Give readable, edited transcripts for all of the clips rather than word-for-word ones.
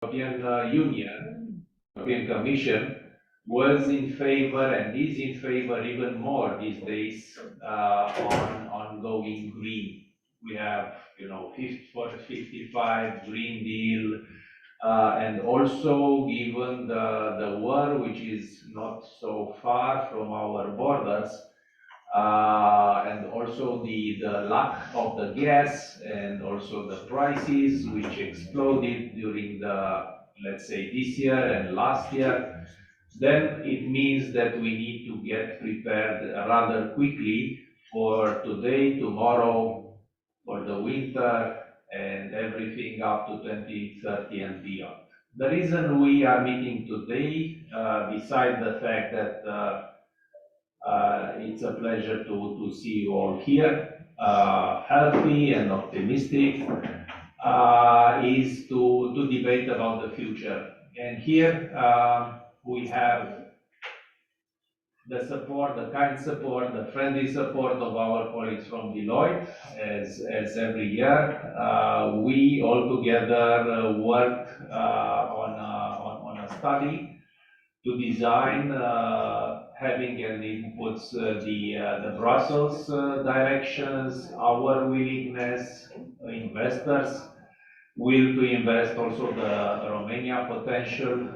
European Union, European Commission was in favor and is in favor even more these days on going green. We have, 50 for 55 Green Deal, and also given the war, which is not so far from our borders, and also the lack of the gas and also the prices which exploded during let's say, this year and last year, then it means that we need to get prepared rather quickly for today, tomorrow, for the winter, and everything up to 2030 and beyond. The reason we are meeting today, besides the fact that it's a pleasure to see you all here, healthy and optimistic, is to debate about the future. And here we have the support, the kind support, the friendly support of our colleagues from Deloitte, as every year. We all together worked on a study to design, having an inputs, the Brussels directions, our willingness, investors will to invest, also the Romania potential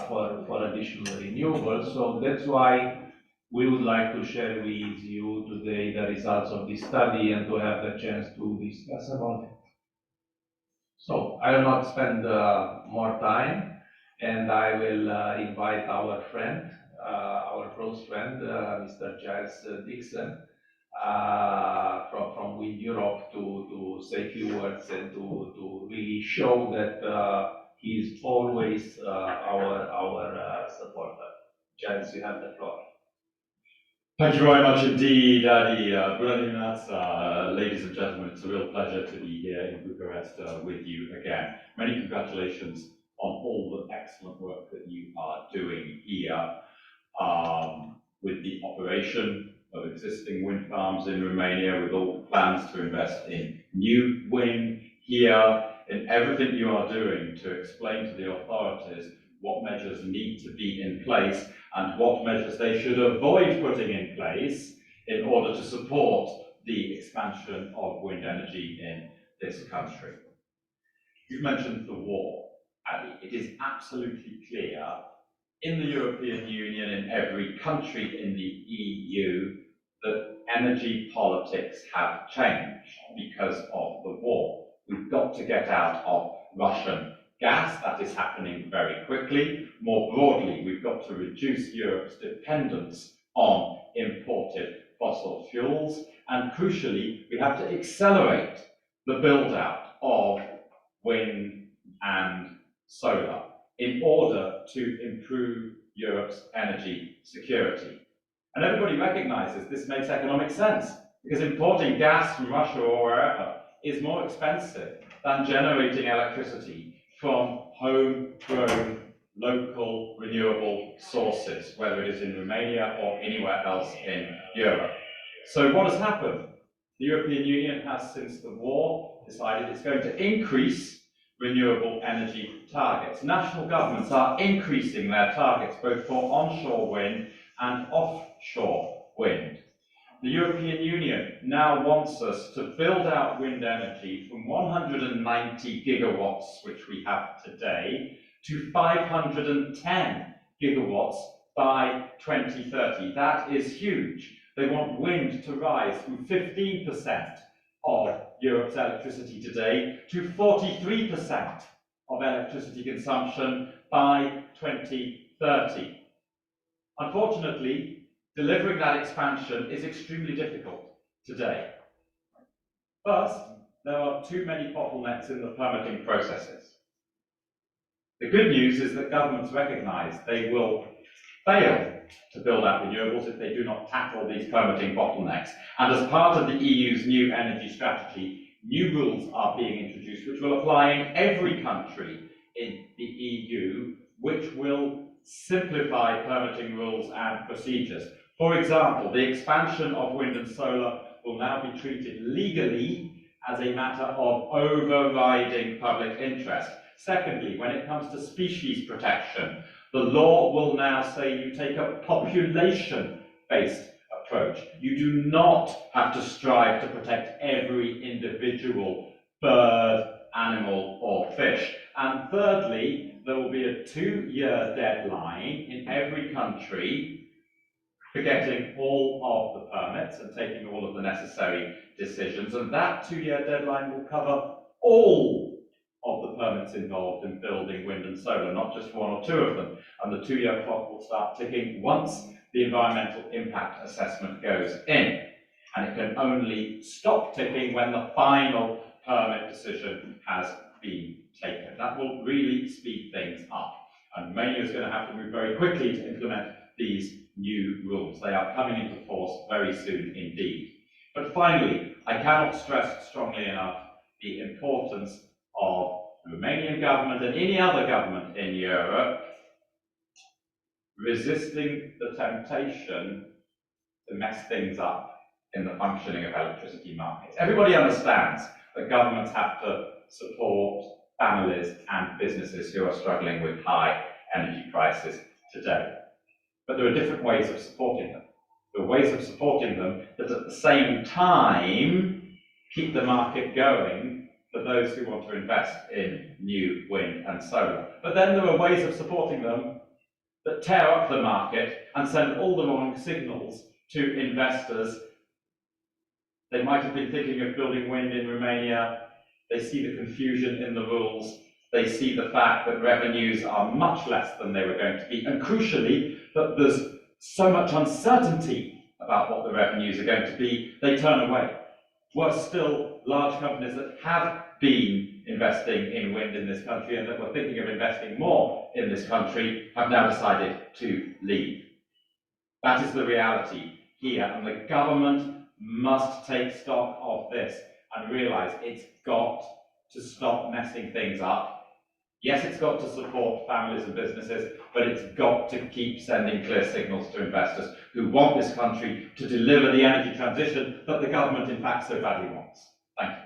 for additional renewables. So that's why we would like to share with you today the results of this study and to have the chance to discuss about it. So I will not spend more time, and I will invite our friend, our close friend, Mr. Giles Dixon, from Wind Europe to say a few words and to really show that he's always our supporter. Giles, you have the floor. Thank you very much indeed, Adi. Ladies and gentlemen, it's a real pleasure to be here in Bucharest with you again. Many congratulations on all the excellent work that you are doing here with the operation of existing wind farms in Romania, with all plans to invest in new wind here, in everything you are doing to explain to the authorities what measures need to be in place and what measures they should avoid putting in place in order to support the expansion of wind energy in this country. You've mentioned the war, Adi. It is absolutely clear in the European Union, in every country in the EU, that energy politics have changed because of the war. We've got to get out of Russian gas. That is happening very quickly. More broadly, we've got to reduce Europe's dependence on imported fossil fuels. And crucially, we have to accelerate the build-out of wind and solar in order to improve Europe's energy security. And everybody recognizes this makes economic sense, because importing gas from Russia or wherever is more expensive than generating electricity from homegrown, local, renewable sources, whether it is in Romania or anywhere else in Europe. So what has happened? The European Union has, since the war, decided it's going to increase renewable energy targets. National governments are increasing their targets both for onshore wind and offshore wind. The European Union now wants us to build out wind energy from 190 gigawatts, which we have today, to 510 gigawatts by 2030. That is huge. They want wind to rise from 15% of Europe's electricity today to 43% of electricity consumption by 2030. Unfortunately, delivering that expansion is extremely difficult today. First, there are too many bottlenecks in the permitting processes. The good news is that governments recognize they will fail to build out renewables if they do not tackle these permitting bottlenecks. And as part of the EU's new energy strategy, new rules are being introduced which will apply in every country in the EU, which will simplify permitting rules and procedures. For example, the expansion of wind and solar will now be treated legally as a matter of overriding public interest. Secondly, when it comes to species protection, the law will now say you take a population-based approach. You do not have to strive to protect every individual bird, animal, or fish. And thirdly, there will be a 2-year deadline in every country for getting all of the permits and taking all of the necessary decisions. And that 2-year deadline will cover all of the permits involved in building wind and solar, not just 1 or 2 of them. And the 2-year clock will start ticking once the environmental impact assessment goes in. And it can only stop ticking when the final permit decision has been taken. That will really speed things up. And Romania is going to have to move very quickly to implement these new rules. They are coming into force very soon indeed. But finally, I cannot stress strongly enough the importance of the Romanian government and any other government in Europe resisting the temptation to mess things up in the functioning of electricity markets. Everybody understands that governments have to support families and businesses who are struggling with high energy prices today. But there are different ways of supporting them. There are ways of supporting them that at the same time keep the market going for those who want to invest in new wind and solar. But then there are ways of supporting them that tear up the market and send all the wrong signals to investors. They might have been thinking of building wind in Romania. They see the confusion in the rules. They see the fact that revenues are much less than they were going to be. And crucially, that there's so much uncertainty about what the revenues are going to be, they turn away. Worse still, large companies that have been investing in wind in this country and that were thinking of investing more in this country have now decided to leave. That is the reality here, and the government must take stock of this and realize it's got to stop messing things up. Yes, it's got to support families and businesses, but it's got to keep sending clear signals to investors who want this country to deliver the energy transition that the government, in fact, so badly wants. Thank you.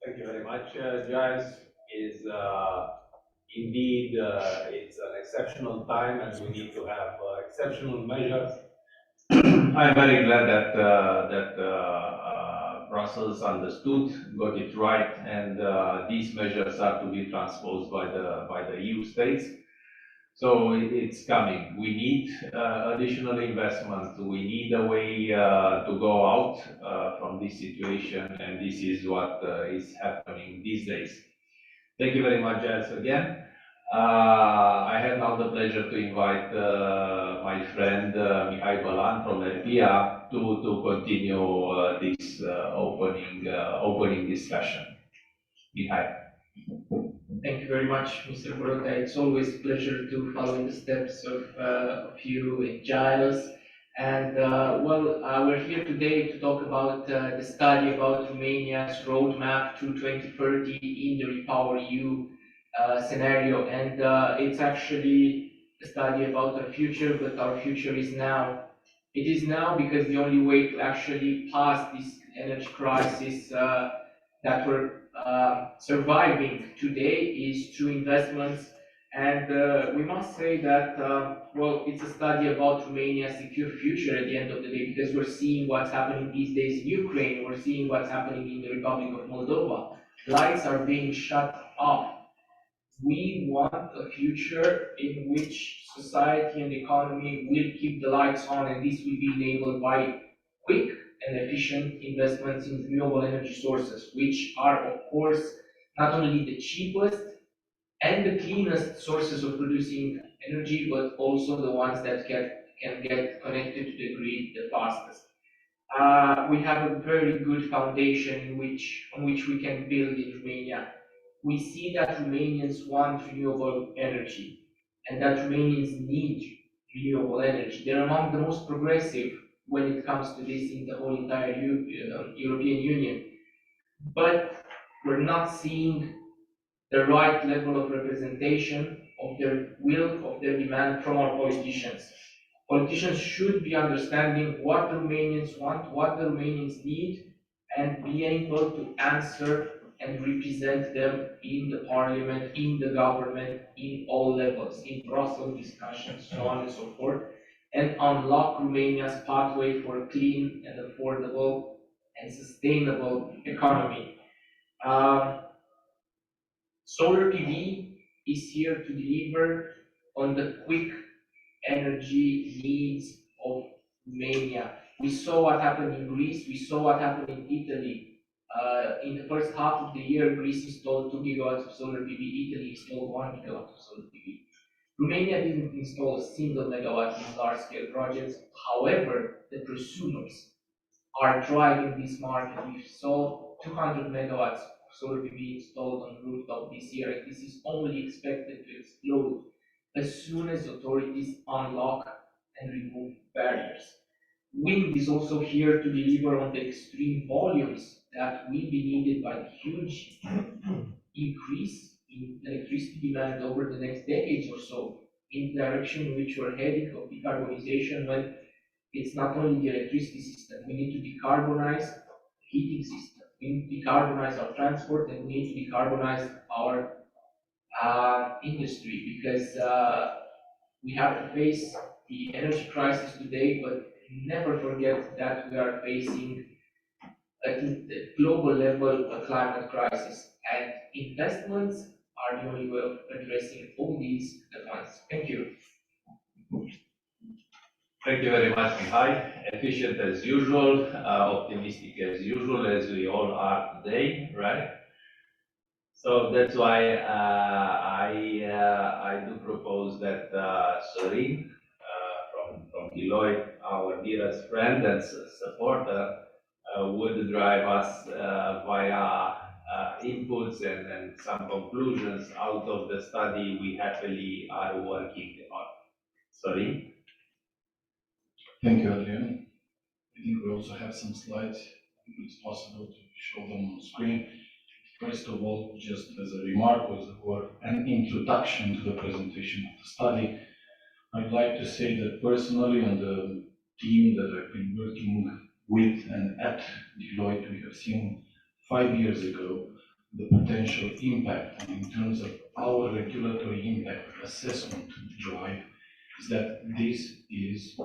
Thank you very much, Giles. Indeed, it's an exceptional time, and we need to have exceptional measures. I'm very glad that Brussels understood, got it right, and these measures are to be transposed by the EU states. So it's coming. We need additional investment. We need a way to go out from this situation, and this is what is happening these days. Thank you very much, Giles, again. I have now the pleasure to invite my friend Mihai Balan from LPA to continue this opening discussion. Mihai. Thank you very much, Mr. Borota. It's always a pleasure to follow in the steps of you and Giles. And we're here today to talk about the study about Romania's roadmap to 2030 in the REPowerEU scenario. And it's actually a study about our future, but our future is now. It is now because the only way to actually pass this energy crisis that we're surviving today is through investments. And we must say that, it's a study about Romania's secure future at the end of the day, because we're seeing what's happening these days in Ukraine, we're seeing what's happening in the Republic of Moldova. Lights are being shut off. We want a future in which society and economy will keep the lights on, and this will be enabled by quick and efficient investments in renewable energy sources, which are, of course, not only the cheapest and the cleanest sources of producing energy, but also the ones that can get connected to the grid the fastest. We have a very good foundation on which we can build in Romania. We see that Romanians want renewable energy and that Romanians need renewable energy. They're among the most progressive when it comes to this in the whole entire European Union. But we're not seeing the right level of representation of their will, of their demand from our politicians. Politicians should be understanding what the Romanians want, what the Romanians need, and be able to answer and represent them in the parliament, in the government, in all levels, in Brussels discussions, so on and so forth, and unlock Romania's pathway for a clean and affordable and sustainable economy. Solar PV is here to deliver on the quick energy needs of Romania. We saw what happened in Greece, we saw what happened in Italy. In the first half of the year, Greece installed 2 gigawatts of solar PV, Italy installed 1 gigawatt of solar PV. Romania didn't install a single megawatt in large-scale projects. However, the prosumers are driving this market. We saw 200 megawatts of solar PV installed on rooftop this year, and this is only expected to explode as soon as authorities unlock and remove barriers. Wind is also here to deliver on the extreme volumes that will be needed by the huge increase in electricity demand over the next decades or so, in the direction in which we're heading of decarbonization, when it's not only the electricity system, we need to decarbonize the heating system, we need to decarbonize our transport, and we need to decarbonize our industry, because we have to face the energy crisis today, but never forget that we are facing at the global level a climate crisis, and investments are the only way of addressing all these at once. Thank you. Thank you very much, Mihai. Efficient as usual, optimistic as usual, as we all are today, right? So that's why I do propose that Sorin from Deloitte, our dearest friend and supporter, would drive us via inputs and some conclusions out of the study we happily are working on. Sorin? Thank you, Adrian. I think we also have some slides. If it's possible to show them on screen. First of all, just as a remark or an introduction to the presentation of the study, I'd like to say that personally, on the team that I've been working with and at Deloitte, we have seen 5 years ago the potential impact, and in terms of our regulatory impact assessment drive, is that this is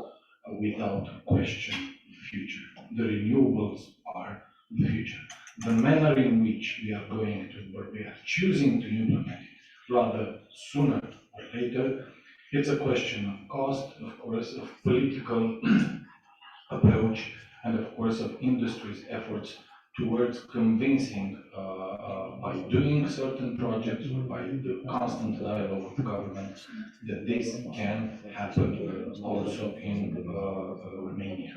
without question the future. The renewables are the future. The manner in which we are going to, or we are choosing to implement it, rather sooner or later, it's a question of cost, of course, of political approach, and of course of industry's efforts towards convincing by doing certain projects or by the constant dialogue with government that this can happen also in Romania.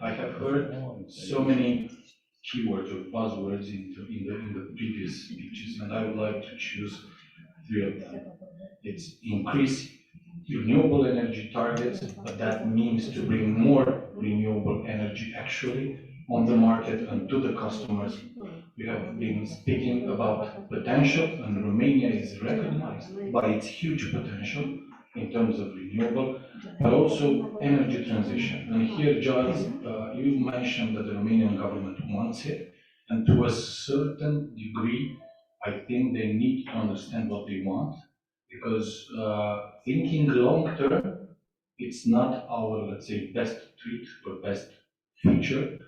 I have heard so many keywords or buzzwords in the previous speeches, and I would like to choose 3 of them. It's increase renewable energy targets, but that means to bring more renewable energy actually on the market and to the customers. We have been speaking about potential, and Romania is recognized by its huge potential in terms of renewable, but also energy transition. And here, Giles, you mentioned that the Romanian government wants it, and to a certain degree, I think they need to understand what they want, because thinking long term, it's not our, let's say, best treat or best feature,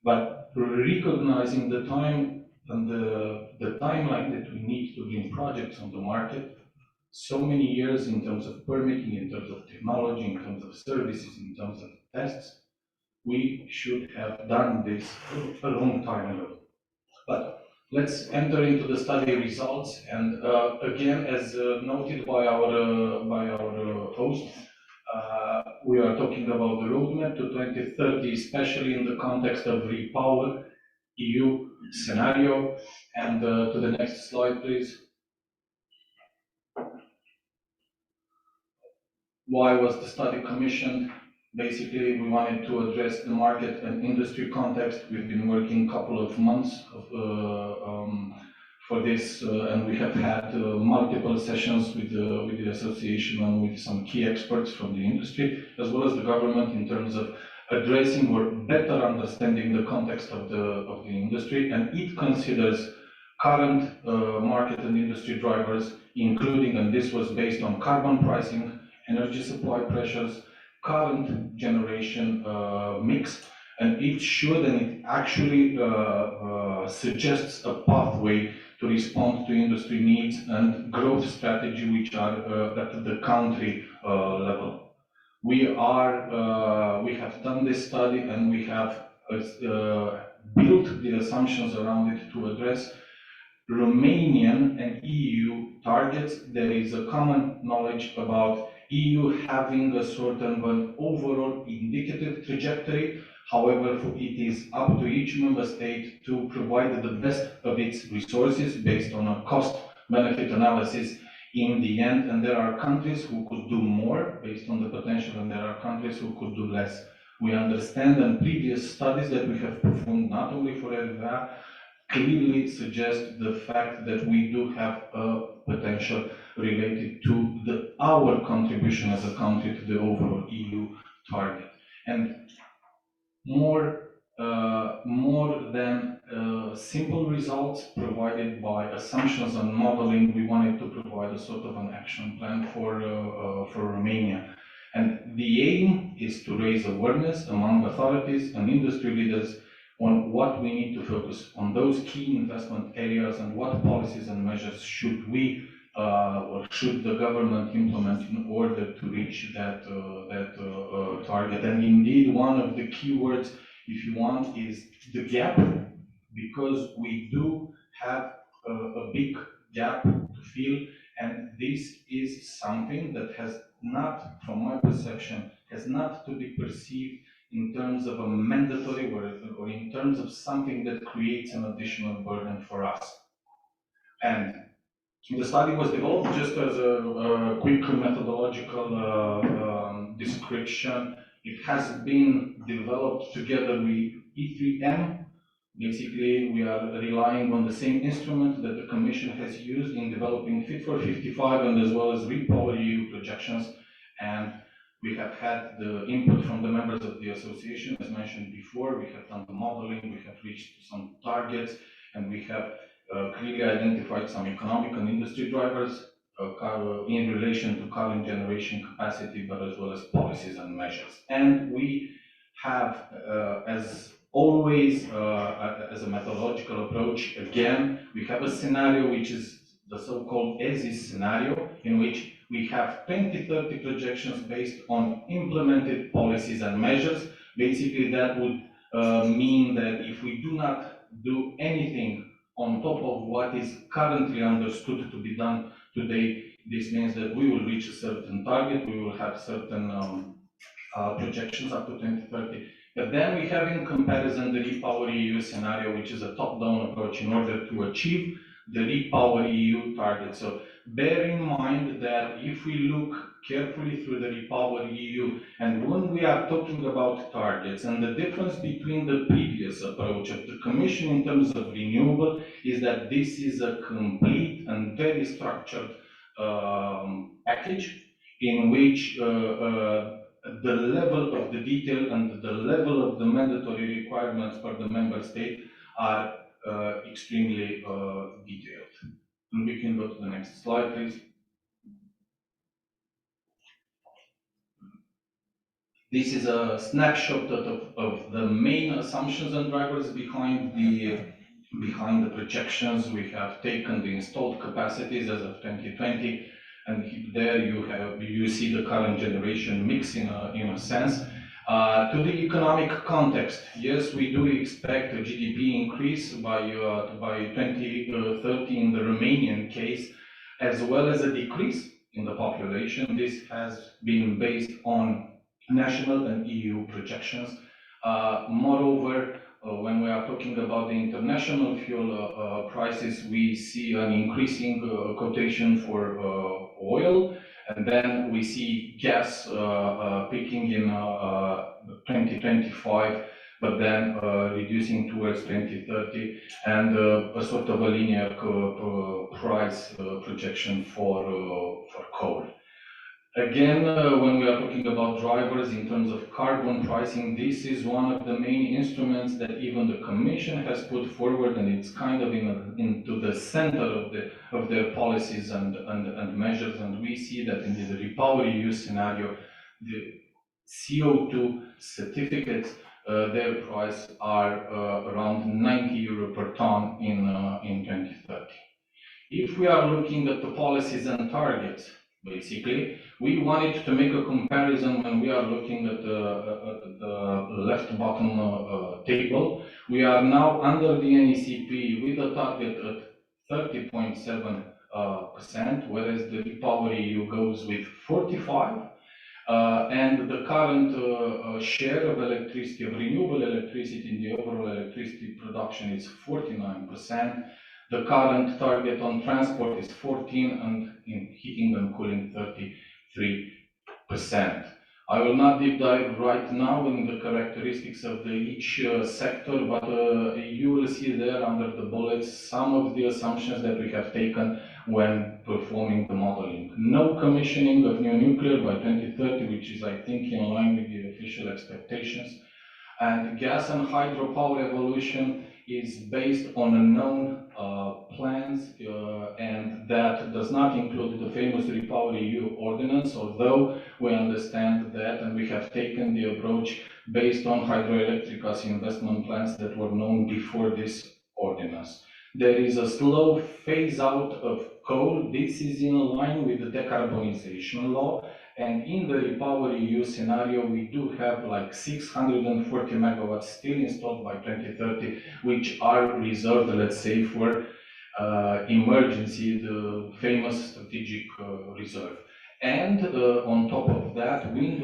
but recognizing the time and the timeline that we need to bring projects on the market, so many years in terms of permitting, in terms of technology, in terms of services, in terms of tests, we should have done this a long time ago. But let's enter into the study results, and again, as noted by our host, we are talking about the roadmap to 2030, especially in the context of Repower EU scenario. And to the next slide, please. Why was the study commissioned? Basically, we wanted to address the market and industry context. We've been working a couple of months for this, and we have had multiple sessions with the association and with some key experts from the industry, as well as the government, in terms of addressing or better understanding the context of the industry. And it considers current market and industry drivers, including, and this was based on carbon pricing, energy supply pressures, current generation mix, and it should and it actually suggests a pathway to respond to industry needs and growth strategy which are at the country level. We have done this study and we have built the assumptions around it to address Romanian and EU targets. There is a common knowledge about EU having a sort of an overall indicative trajectory. However, it is up to each member state to provide the best of its resources based on a cost-benefit analysis in the end. And there are countries who could do more based on the potential, and there are countries who could do less. We understand, and previous studies that we have performed, not only for RVA, clearly suggest the fact that we do have a potential related to our contribution as a country to the overall EU target. And more than simple results provided by assumptions and modeling, we wanted to provide a sort of an action plan for Romania. And the aim is to raise awareness among authorities and industry leaders on what we need to focus on, those key investment areas, and what policies and measures should we or should the government implement in order to reach that target. And indeed, one of the keywords, if you want, is the gap, because we do have a big gap to fill, and this is something that has not, from my perception, has not to be perceived in terms of a mandatory or in terms of something that creates an additional burden for us. And the study was developed just as a quick methodological description. It has been developed together with E3M. Basically, we are relying on the same instrument that the Commission has used in developing Fit for 55 and as well as REPowerEU projections. And we have had the input from the members of the association, as mentioned before. We have done the modeling, we have reached some targets, and we have clearly identified some economic and industry drivers in relation to current generation capacity, but as well as policies and measures. And we have, as always, as a methodological approach, again, we have a scenario which is the so-called ESIS scenario, in which we have 2030 projections based on implemented policies and measures. Basically, that would mean that if we do not do anything on top of what is currently understood to be done today, this means that we will reach a certain target, we will have certain projections up to 2030. But then we have in comparison the REPowerEU scenario, which is a top-down approach in order to achieve the REPowerEU target. So bear in mind that if we look carefully through the REPowerEU, and when we are talking about targets, and the difference between the previous approach of the Commission in terms of renewable is that this is a complete and very structured package in which the level of the detail and the level of the mandatory requirements for the member state are extremely detailed. And we can go to the next slide, please. This is a snapshot of the main assumptions and drivers behind the projections. We have taken the installed capacities as of 2020, and there you see the current generation mix in a sense. To the economic context, yes, we do expect a GDP increase by 2030 in the Romanian case, as well as a decrease in the population. This has been based on national and EU projections. Moreover, when we are talking about the international fuel prices, we see an increasing quotation for oil, and then we see gas peaking in 2025, but then reducing towards 2030, and a sort of a linear price projection for coal. Again, when we are talking about drivers in terms of carbon pricing, this is one of the main instruments that even the Commission has put forward, and it's kind of into the center of their policies and measures. And we see that in the REPowerEU scenario, the CO2 certificates, their price are around 90 euro per ton in 2030. If we are looking at the policies and targets, basically, we wanted to make a comparison when we are looking at the left bottom table. We are now under the NECP with a target at 30.7%, whereas the REPowerEU goes with 45. And the current share of electricity, of renewable electricity in the overall electricity production is 49%. The current target on transport is 14, and in heating and cooling 33%. I will not deep dive right now in the characteristics of each sector, but you will see there under the bullets some of the assumptions that we have taken when performing the modeling. No commissioning of new nuclear by 2030, which is, I think, in line with the official expectations. And gas and hydropower evolution is based on known plans, and that does not include the famous REPowerEU ordinance, although we understand that, and we have taken the approach based on hydroelectric gas investment plans that were known before this ordinance. There is a slow phase out of coal. This is in line with the decarbonization law. And in the REPowerEU scenario, we do have like 640 megawatts still installed by 2030, which are reserved, let's say, for emergency, the famous strategic reserve. And on top of that, wind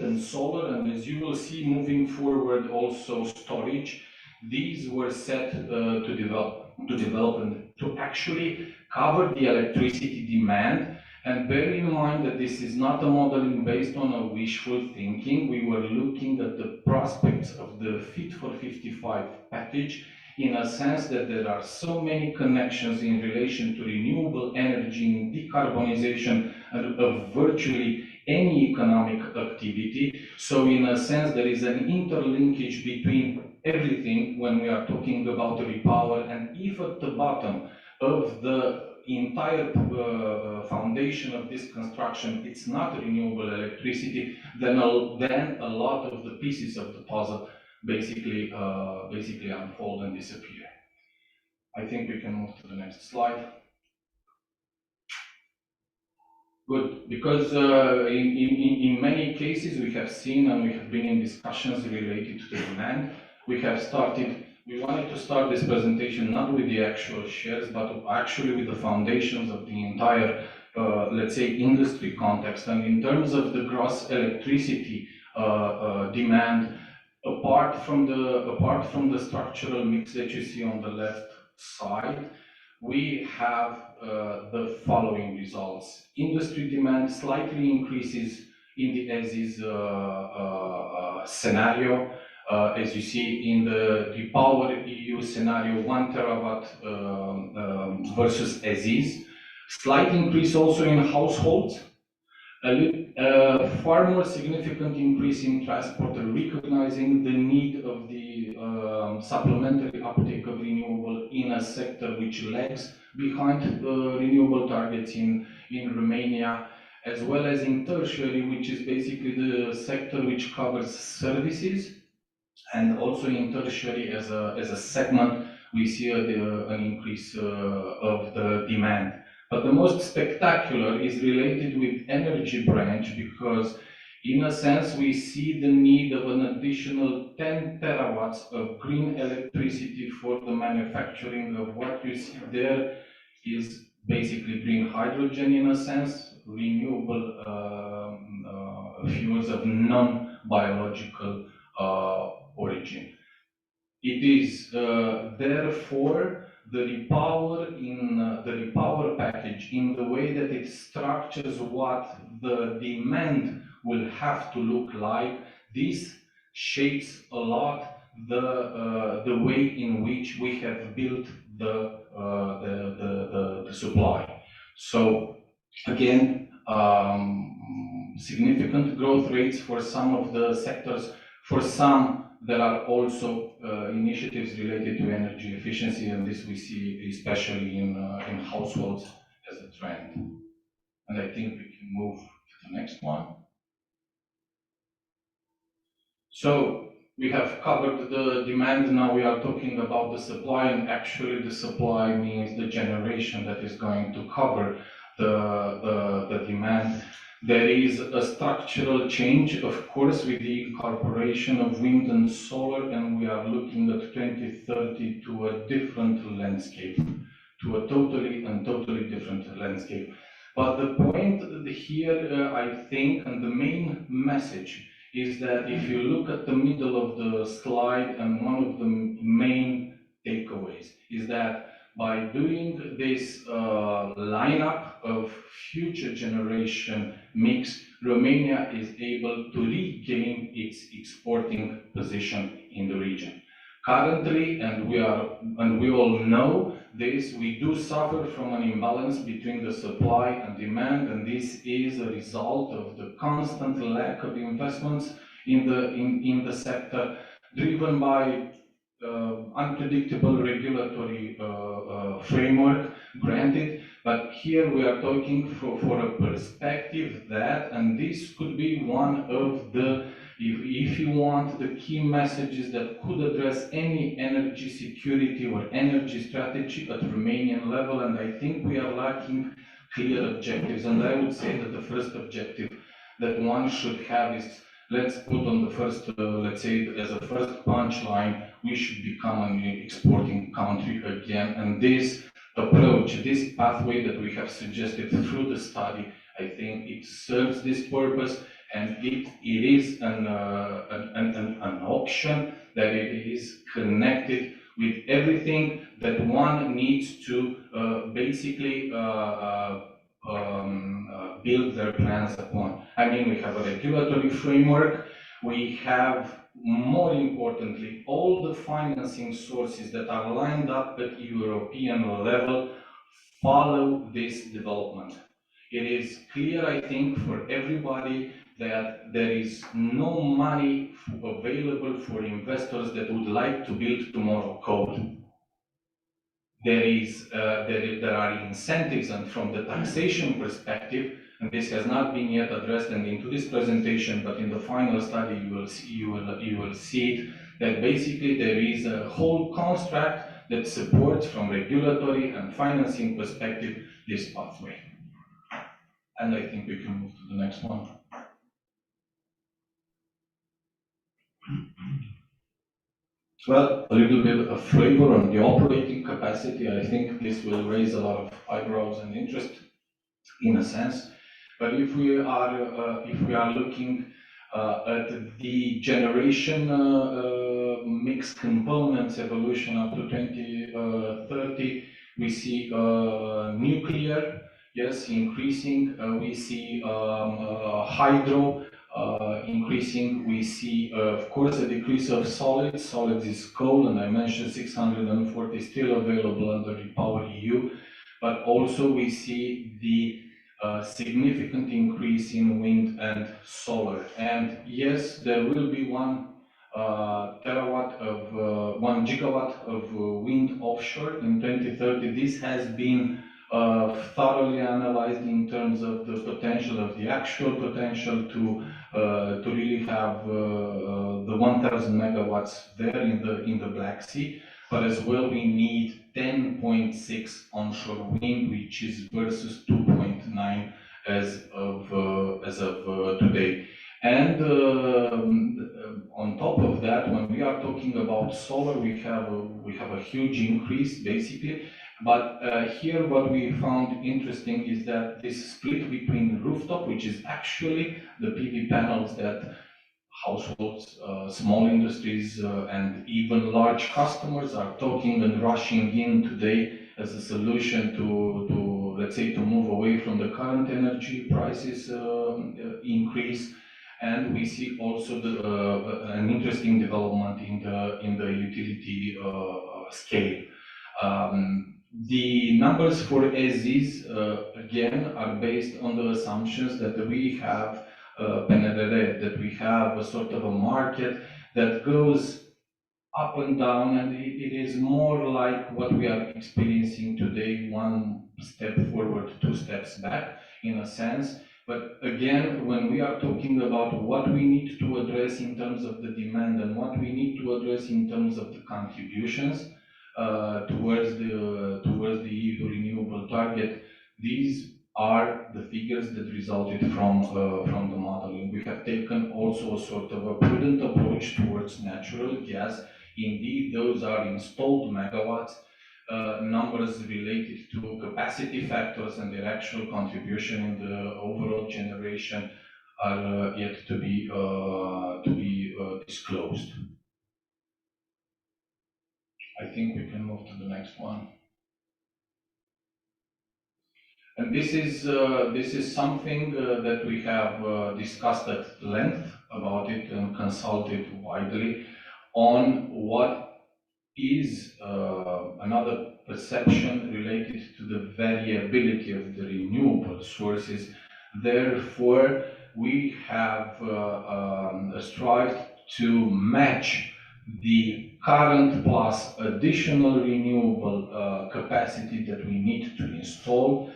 and solar, and as you will see moving forward, also storage. These were set to develop and to actually cover the electricity demand. And bear in mind that this is not a modeling based on a wishful thinking. We were looking at the prospects of the Fit for 55 package in a sense that there are so many connections in relation to renewable energy and decarbonization of virtually any economic activity. So in a sense, there is an interlinkage between everything when we are talking about REPower, and if at the bottom of the entire foundation of this construction it's not renewable electricity, then a lot of the pieces of the puzzle basically unfold and disappear. I think we can move to the next slide. Good, because in many cases we have seen, and we have been in discussions related to the demand. We wanted to start this presentation not with the actual shares, but actually with the foundations of the entire, let's say, industry context. And in terms of the gross electricity demand, apart from the structural mix that you see on the left side, we have the following results. Industry demand slightly increases in the as-is scenario. As you see in the REPowerEU scenario, 1 terawatt versus as-is. Slight increase also in households. A far more significant increase in transport, recognizing the need of the supplementary uptake of renewable in a sector which lags behind renewable targets in Romania, as well as in tertiary, which is basically the sector which covers services. And also in tertiary as a segment, we see an increase of the demand. But the most spectacular is related with energy branch, because in a sense we see the need of an additional 10 terawatts of green electricity for the manufacturing of what you see there is basically green hydrogen in a sense, renewable fuels of non-biological origin. It is therefore the REPower package, in the way that it structures what the demand will have to look like. This shapes a lot the way in which we have built the supply. So again, significant growth rates for some of the sectors. For some, there are also initiatives related to energy efficiency, and this we see especially in households as a trend. And I think we can move to the next one. So we have covered the demand, now we are talking about the supply, and actually the supply means the generation that is going to cover the demand. There is a structural change, of course, with the incorporation of wind and solar, and we are looking at 2030 to a different landscape, to a totally different landscape. But the point here, I think, and the main message is that if you look at the middle of the slide, and one of the main takeaways is that by doing this lineup of future generation mix, Romania is able to regain its exporting position in the region. Currently, and we all know this, we do suffer from an imbalance between the supply and demand, and this is a result of the constant lack of investments in the sector, driven by unpredictable regulatory framework, granted, but here we are talking for a perspective that, and this could be one of the, if you want, the key messages that could address any energy security or energy strategy at Romanian level, and I think we are lacking clear objectives. And I would say that the first objective that one should have is, let's put on the first, let's say, as a first punchline, we should become an exporting country again. And this approach, this pathway that we have suggested through the study, I think it serves this purpose, and it is an option that it is connected with everything that one needs to basically build their plans upon. I mean, we have a regulatory framework, we have, more importantly, all the financing sources that are lined up at European level follow this development. It is clear, I think, for everybody that there is no money available for investors that would like to build tomorrow code. There are incentives, and from the taxation perspective, and this has not been yet addressed and into this presentation, but in the final study you will see it, that basically there is a whole construct that supports, from regulatory and financing perspective, this pathway. And I think we can move to the next one. Well, a little bit of flavor on the operating capacity. I think this will raise a lot of eyebrows and interest, in a sense. But if we are looking at the generation mix components evolution up to 2030, we see nuclear, yes, increasing. We see hydro increasing. We see, of course, a decrease of solids. Solids is coal, and I mentioned 640 still available under REPowerEU. But also we see the significant increase in wind and solar. And yes, there will be 1 gigawatt of wind offshore in 2030. This has been thoroughly analyzed in terms of the potential, of the actual potential to really have the 1,000 megawatts there in the Black Sea. But as well, we need 10.6 onshore wind, which is versus 2.9 as of today. And on top of that, when we are talking about solar, we have a huge increase basically. But here what we found interesting is that this split between rooftop, which is actually the PV panels that households, small industries, and even large customers are talking and rushing in today as a solution to let's say, to move away from the current energy prices increase. And we see also an interesting development in the utility scale. The numbers for SZs, again, are based on the assumptions that we have PNRR, that we have a sort of a market that goes up and down, and it is more like what we are experiencing today, one step forward, two steps back, in a sense. But again, when we are talking about what we need to address in terms of the demand and what we need to address in terms of the contributions towards the EU renewable target, these are the figures that resulted from the modeling. We have taken also a sort of a prudent approach towards natural gas. Indeed, those are installed megawatts. Numbers related to capacity factors and their actual contribution in the overall generation are yet to be disclosed. I think we can move to the next one. And this is something that we have discussed at length about it and consulted widely on what is another perception related to the variability of the renewable sources. Therefore, we have strived to match the current plus additional renewable capacity that we need to install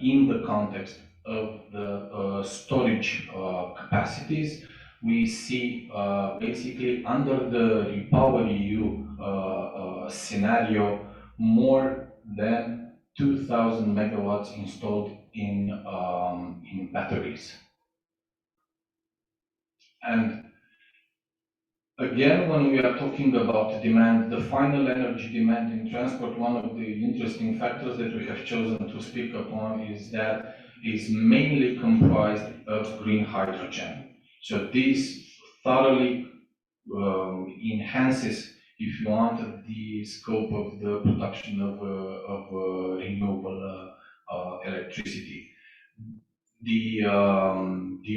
in the context of the storage capacities. We see basically under the REPowerEU scenario more than 2,000 megawatts installed in batteries. And again, when we are talking about demand, the final energy demand in transport, one of the interesting factors that we have chosen to speak upon is that is mainly comprised of green hydrogen. So this thoroughly enhances, if you want, the scope of the production of renewable electricity. The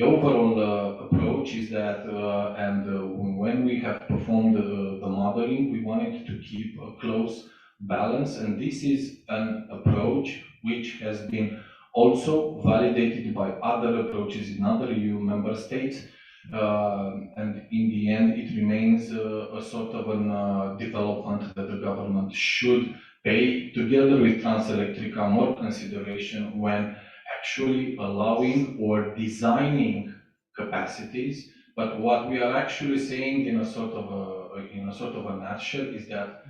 overall approach is that, when we have performed the modeling, we wanted to keep a close balance, and this is an approach which has been also validated by other approaches in other EU member states, and in the end, it remains a sort of an development that the government should pay, together with Transelectrica, more consideration when actually allowing or designing capacities. But what we are actually saying in a sort of a nutshell is that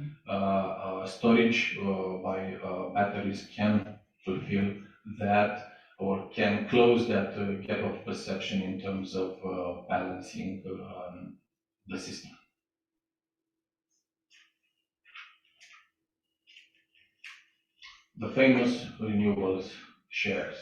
storage by batteries can fulfill that or can close that gap of perception in terms of balancing the system. The famous renewables shares.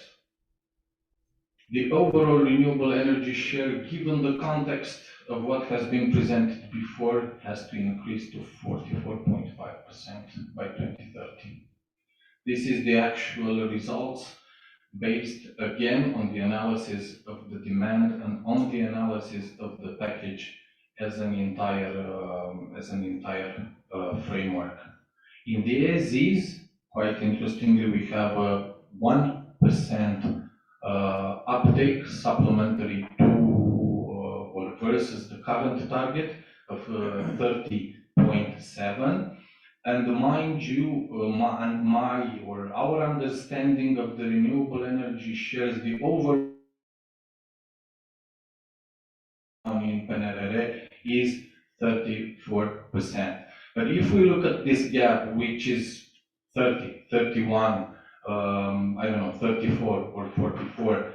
The overall renewable energy share, given the context of what has been presented before, has to increase to 44.5% by 2030. This is the actual results based again on the analysis of the demand and on the analysis of the package as an entire framework. In the AZs, quite interestingly, we have a 1% uptake supplementary to or versus the current target of 30.7. And mind you, our understanding of the renewable energy shares, the overall in PNRR is 34%. But if we look at this gap, which is 30, 31, 34 or 44,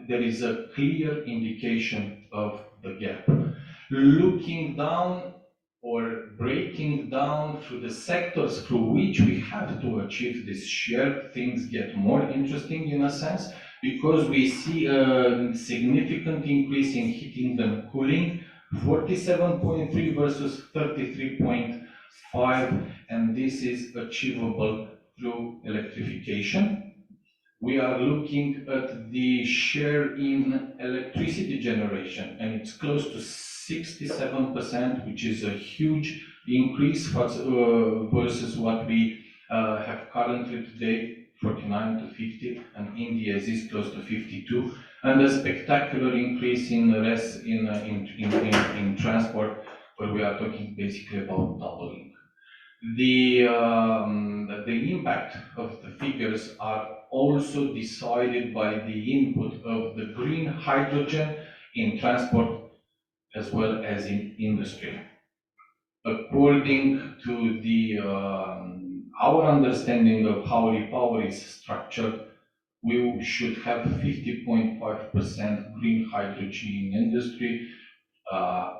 there is a clear indication of the gap. Looking down or breaking down through the sectors through which we have to achieve this share, things get more interesting in a sense, because we see a significant increase in heating and cooling, 47.3 versus 33.5, and this is achievable through electrification. We are looking at the share in electricity generation, and it's close to 67%, which is a huge increase versus what we have currently today 49 to 50, and India is close to 52, and a spectacular increase in the rest in transport, where we are talking basically about doubling. The impact of the figures are also decided by the input of the green hydrogen in transport as well as in industry. According to our understanding of how repower is structured, we should have 50.5% green hydrogen in industry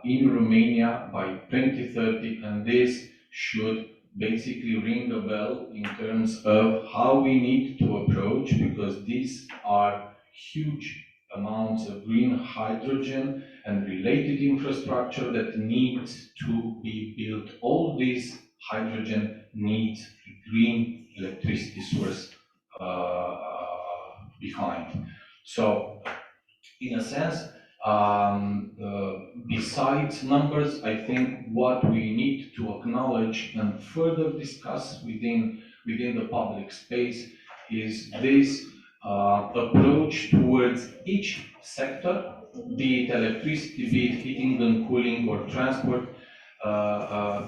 in Romania by 2030, and this should basically ring a bell in terms of how we need to approach, because these are huge amounts of green hydrogen and related infrastructure that needs to be built. All this hydrogen needs a green electricity source behind. So, in a sense, besides numbers, I think what we need to acknowledge and further discuss within the public space is this approach towards each sector, be it electricity, be it heating and cooling or transport,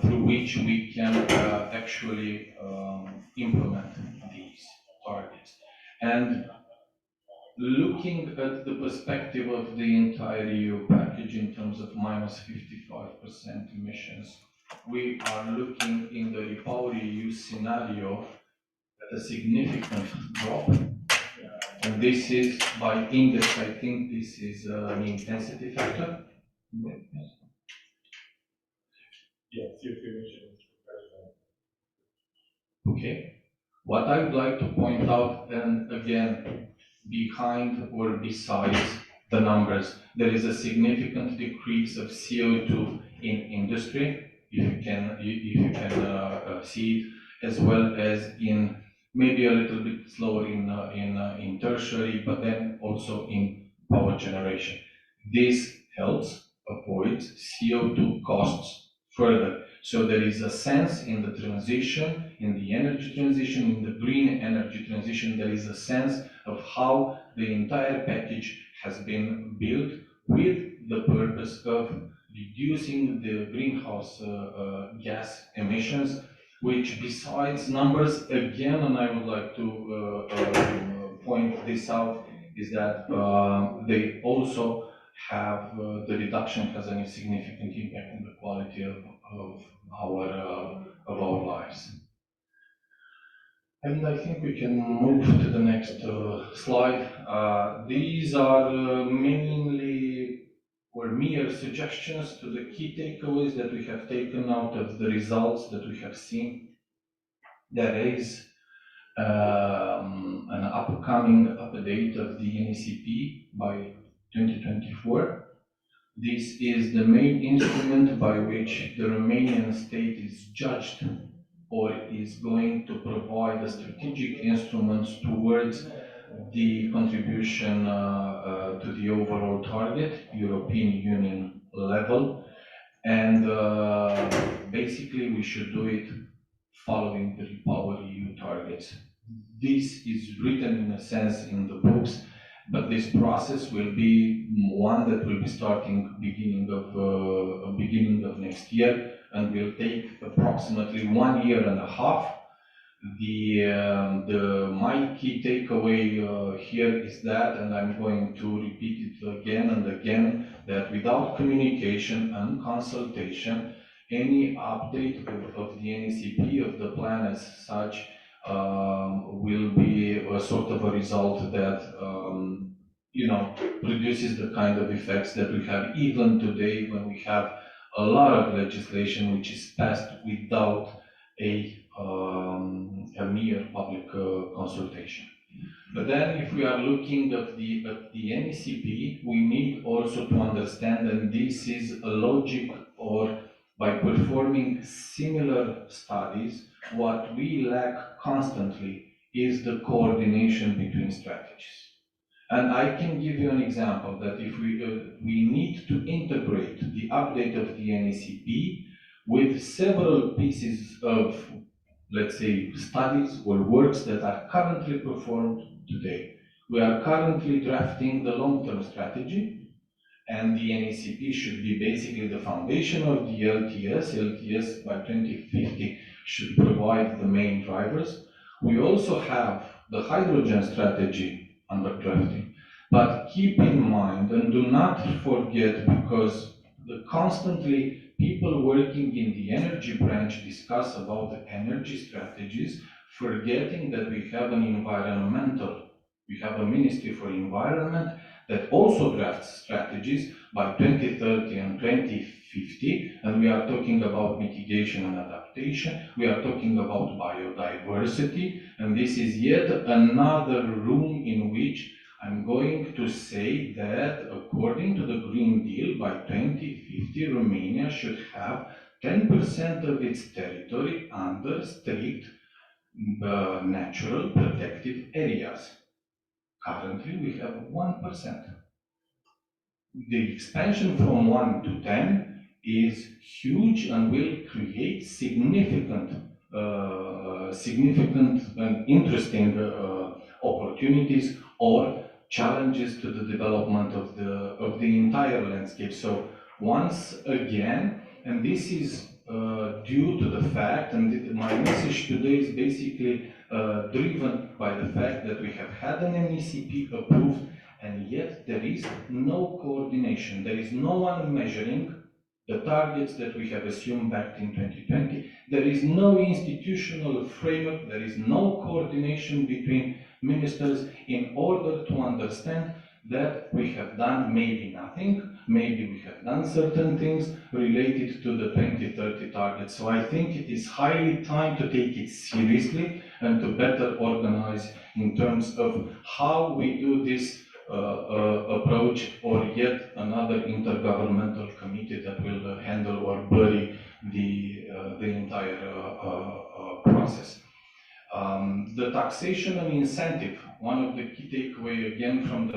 through which we can actually implement these targets. And looking at the perspective of the entire EU package in terms of minus 55% emissions, we are looking in the Repower EU scenario at a significant drop. And this is by index, I think this is an intensity factor. Yes, CO2 emissions. Okay. What I would like to point out, and again, behind or besides the numbers, there is a significant decrease of CO2 in industry, if you can see it, as well as in maybe a little bit slower in tertiary, but then also in power generation. This helps avoid CO2 costs further. So there is a sense in the transition, in the energy transition, in the green energy transition, there is a sense of how the entire package has been built with the purpose of reducing the greenhouse gas emissions, which besides numbers, again, and I would like to point this out, is that they also have, the reduction has a significant impact on the quality of our lives. And I think we can move to the next slide. These are mainly or mere suggestions to the key takeaways that we have taken out of the results that we have seen. There is an upcoming update of the NECP by 2024. This is the main instrument by which the Romanian state is judged or is going to provide the strategic instruments towards the contribution to the overall target, European Union level. And basically we should do it following the Repower EU targets. This is written in a sense in the books, but this process will be one that will be starting beginning of next year, and will take approximately 1.5 years. My key takeaway here is that, and I'm going to repeat it again and again, that without communication and consultation, any update of the NECP, of the plan as such, will be a sort of a result that produces the kind of effects that we have even today, when we have a lot of legislation which is passed without a mere public consultation. But then, if we are looking at the NECP, we need also to understand, and this is a logic, or by performing similar studies, what we lack constantly is the coordination between strategies. And I can give you an example that if we need to integrate the update of the NECP with several pieces of let's say, studies or works that are currently performed today. We are currently drafting the long-term strategy, and the NECP should be basically the foundation of the LTS. LTS by 2050 should provide the main drivers. We also have the hydrogen strategy under drafting. But keep in mind and do not forget, because constantly people working in the energy branch discuss about the energy strategies, forgetting that we have we have a Ministry for Environment that also drafts strategies by 2030 and 2050, and we are talking about mitigation and adaptation, we are talking about biodiversity, and this is yet another room in which I'm going to say that according to the Green Deal, by 2050, Romania should have 10% of its territory under strict natural protected areas. Currently, we have 1%. The expansion from 1 to 10 is huge and will create significant and interesting opportunities or challenges to the development of the entire landscape. So once again, and this is due to the fact, and my message today is basically driven by the fact that we have had an NECP approved, and yet there is no coordination. There is no one measuring the targets that we have assumed back in 2020. There is no institutional framework. There is no coordination between ministers in order to understand that we have done maybe nothing, maybe we have done certain things related to the 2030 targets. So I think it is highly time to take it seriously and to better organize in terms of how we do this approach, or yet another intergovernmental committee that will handle or bury the entire process. The taxation and incentive, one of the key takeaway again from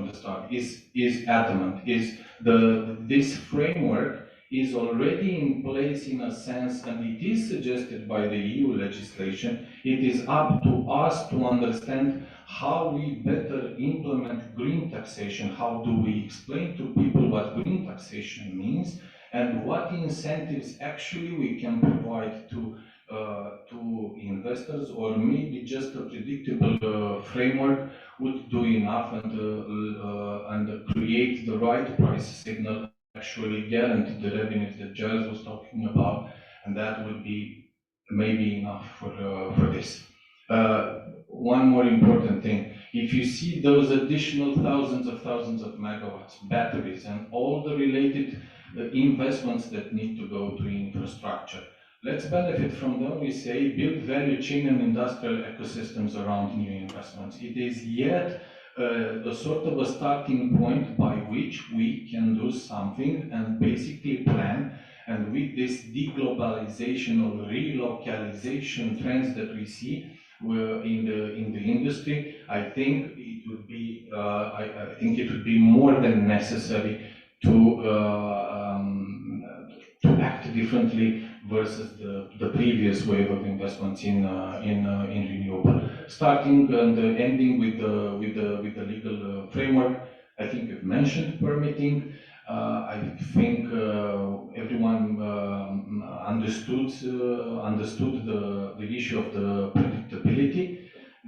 the start is adamant, is this framework is already in place in a sense, and it is suggested by the EU legislation. It is up to us to understand how we better implement green taxation. How do we explain to people what green taxation means, and what incentives actually we can provide to investors, or maybe just a predictable framework would do enough and create the right price signal, actually guarantee the revenues that Giles was talking about, and that would be maybe enough for this. One more important thing, if you see those additional thousands of megawatts, batteries, and all the related investments that need to go to infrastructure, let's benefit from them. We say build value chain and industrial ecosystems around new investments. It is yet a sort of a starting point by which we can do something and basically plan. And with this deglobalization or relocalization trends that we see in the industry, I think it would be I think it would be more than necessary to act differently versus the previous wave of investments in renewable. Starting and ending with the legal framework, I think you've mentioned permitting. I think everyone understood the issue of the predictability.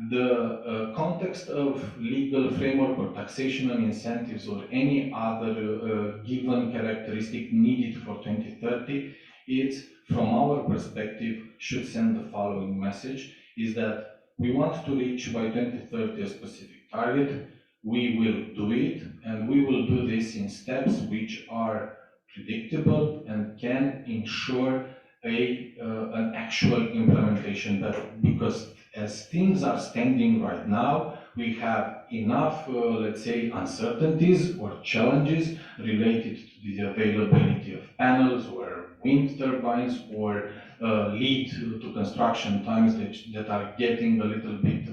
The context of legal framework or taxation and incentives or any other given characteristic needed for 2030, it, from our perspective, should send the following message, is that we want to reach by 2030 a specific target. We will do it, and we will do this in steps which are predictable and can ensure an actual implementation. But because as things are standing right now, we have enough, let's say, uncertainties or challenges related to the availability of panels or wind turbines, or lead to construction times that are getting a little bit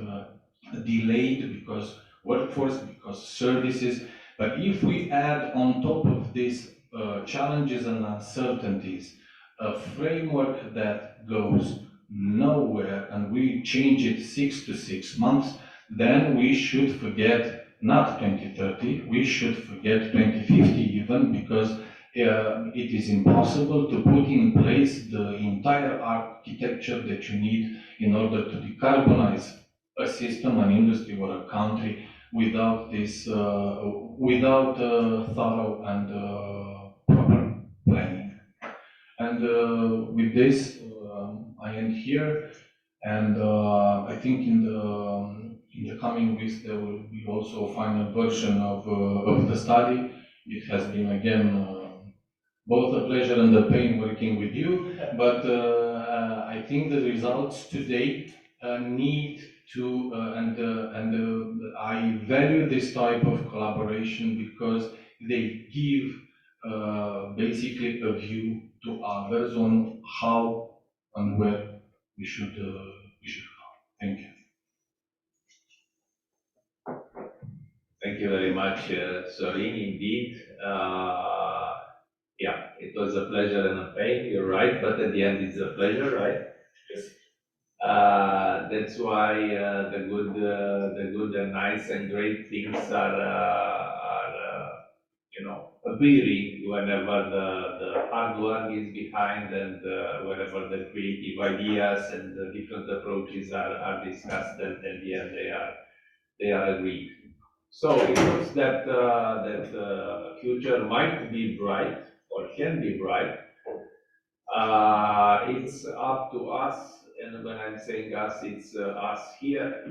delayed because workforce, because services. But if we add on top of these challenges and uncertainties a framework that goes nowhere and we change it 6 to 6 months, then we should forget not 2030, we should forget 2050 even, because it is impossible to put in place the entire architecture that you need in order to decarbonize a system, an industry, or a country without this, without thorough and proper planning. And with this, I end here. And I think in the coming weeks there will be also a final version of the study. It has been again both a pleasure and a pain working with you, but I think the results today need to I value this type of collaboration because they give basically a view to others on how and where we should go. Thank you. Thank you very much, Sorin, indeed. Yeah, it was a pleasure and a pain, you're right, but at the end it's a pleasure, right? Yes. That's why the good and nice and great things are appearing whenever the hard work is behind and whenever the creative ideas and the different approaches are discussed, and at the end they are agreed. So it looks that the future might be bright or can be bright. It's up to us, and when I'm saying us, it's us here,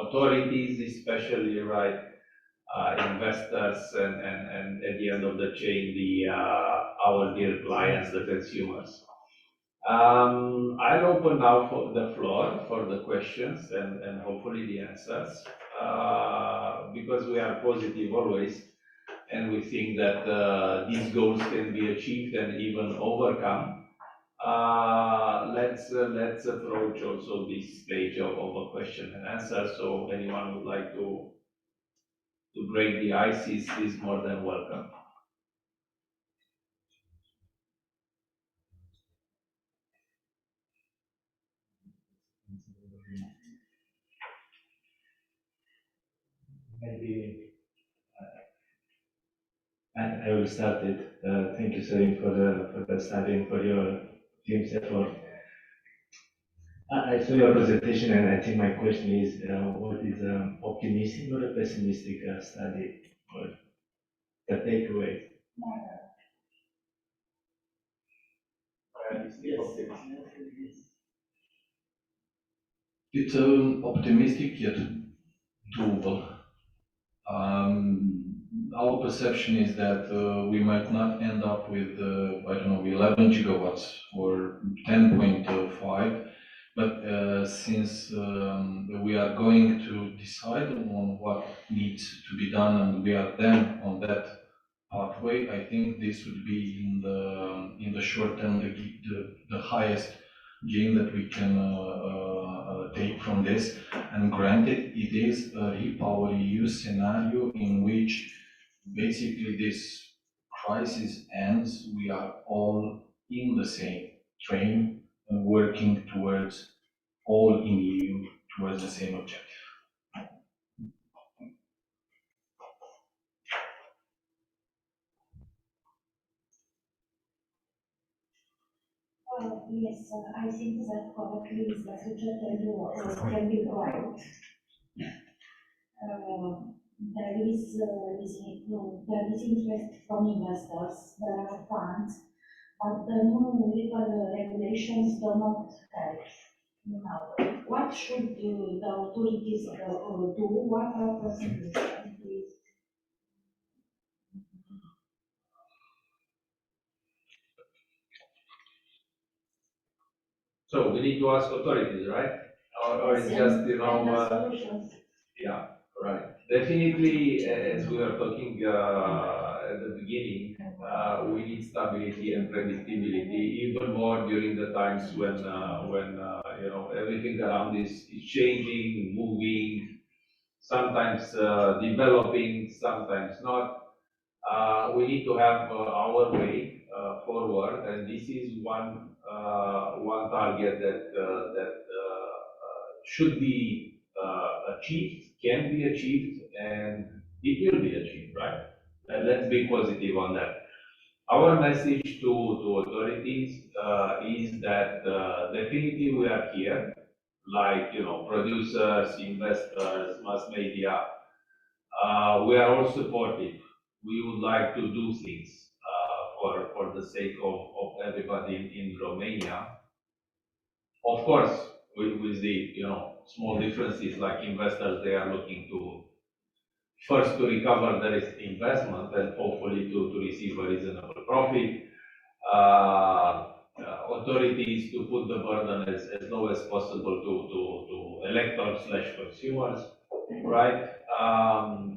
authorities especially, right? Investors and at the end of the chain, our dear clients, the consumers. I'll open now for the floor for the questions and hopefully the answers, because we are positive always, and we think that these goals can be achieved and even overcome. Let's approach also this stage of a question and answer. So anyone would like to break the ice is more than welcome. Maybe I will start it. Thank you, Sorin, for the study and for your team's effort. I saw your presentation, and I think my question is, what is optimistic or a pessimistic study, or the takeaway? It's optimistic yet doable. Our perception is that we might not end up with, I don't know, 11 gigawatts or 10.5, but since we are going to decide on what needs to be done and we are then on that pathway, I think this would be in the short term the highest gain that we can take from this. And granted, it is a REPowerEU scenario in which basically this crisis ends, we are all in the same train and working towards all in EU towards the same objective. Yes, I think that correctly is the future can be bright. There is interest from investors, there are funds, but the new legal regulations do not help. Now, what should the authorities do? What are procedures? So we need to ask authorities, right? Or it's just, yeah, right. Definitely, as we were talking at the beginning, we need stability and predictability, even more during the times when everything around is changing, moving, sometimes developing, sometimes not. We need to have our way forward, and this is one one target that should be achieved, can be achieved, and it will be achieved, right? And let's be positive on that. Our message to authorities is that definitely we are here, like, producers, investors, mass media. We are all supportive. We would like to do things for the sake of everybody in Romania. Of course, with the, small differences, like investors, they are looking to first to recover their investment and hopefully to receive a reasonable profit. Authorities to put the burden as low as possible to electors slash consumers, right?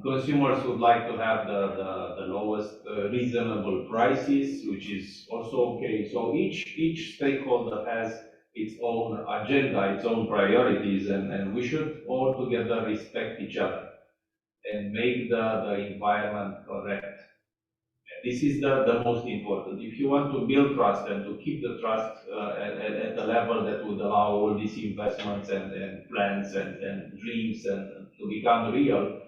Consumers would like to have the lowest reasonable prices, which is also okay. So each stakeholder has its own agenda, its own priorities, and we should all together respect each other and make the environment correct. This is the most important. If you want to build trust and to keep the trust at the level that would allow all these investments and plans and dreams and to become real,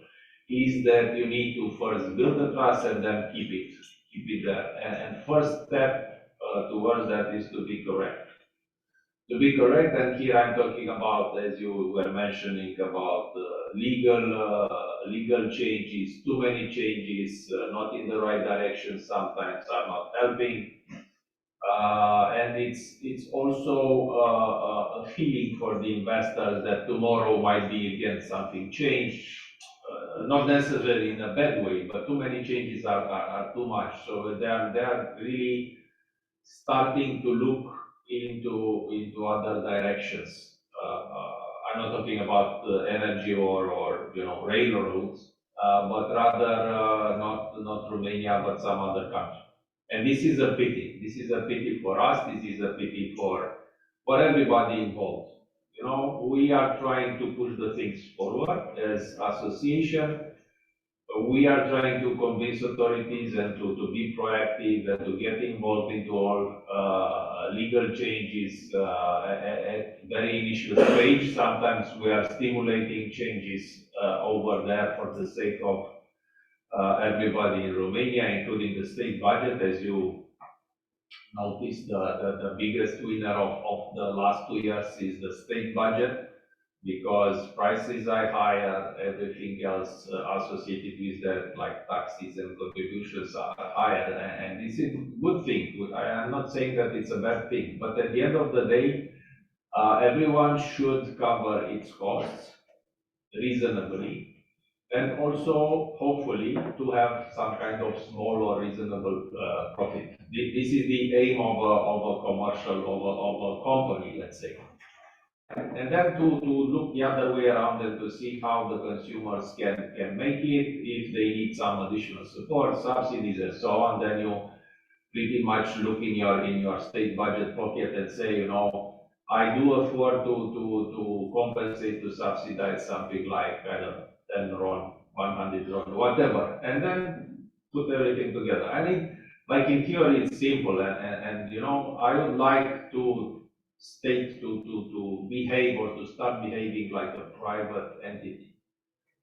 is that you need to first build the trust and then keep it there. And first step towards that is to be correct. To be correct, and here I'm talking about, as you were mentioning, about legal changes, too many changes, not in the right direction, sometimes are not helping. And it's also a feeling for the investors that tomorrow might be again something changed, not necessarily in a bad way, but too many changes are too much. So they are really starting to look into other directions. I'm not talking about energy or railroads, but rather not Romania, but some other country. And this is a pity. This is a pity for us. This is a pity for everybody involved. We are trying to push the things forward as association. We are trying to convince authorities and to be proactive and to get involved into all legal changes at very initial stage. Sometimes we are stimulating changes over there for the sake of everybody in Romania, including the state budget. As you noticed, the biggest winner of the last 2 years is the state budget, because prices are higher, everything else associated with that, like taxes and contributions are higher, and this is a good thing. I am not saying that it's a bad thing, but at the end of the day, everyone should cover its costs reasonably, and also hopefully to have some kind of small or reasonable profit. This is the aim of a commercial, of a company, let's say. And then to look the other way around and to see how the consumers can make it, if they need some additional support, subsidies and so on, then you pretty much look in your state budget pocket and say, I do afford to compensate, to subsidize something like, I don't know, 10 RON, 100 RON, whatever, and then put everything together. I mean, like in theory, it's simple, and I would like to state to behave or to start behaving like a private entity,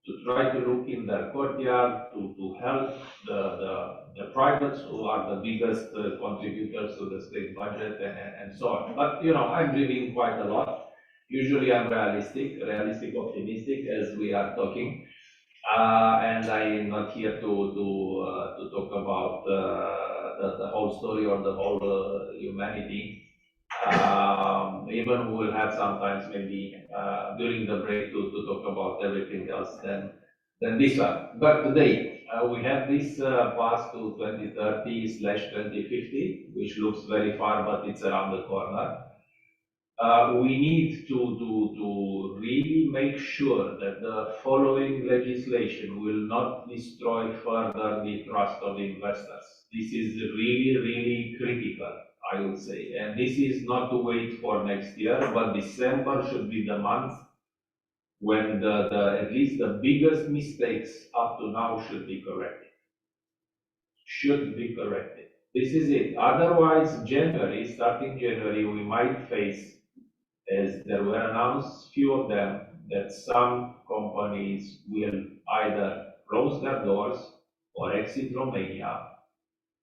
to try to look in their courtyard, to help the privates who are the biggest contributors to the state budget and so on. But, I'm dreaming quite a lot. Usually I'm realistic, optimistic, as we are talking. And I'm not here to talk about the whole story or the whole humanity. Even we will have sometimes maybe during the break to talk about everything else than this one. But today we have this path to 2030/2050, which looks very far, but it's around the corner. We need to really make sure that the following legislation will not destroy further the trust of investors. This is really, really critical, I would say. And this is not to wait for next year, but December should be the month when at least the biggest mistakes up to now should be corrected. Should be corrected. This is it. Otherwise, starting January, we might face, as there were announced few of them, that some companies will either close their doors or exit Romania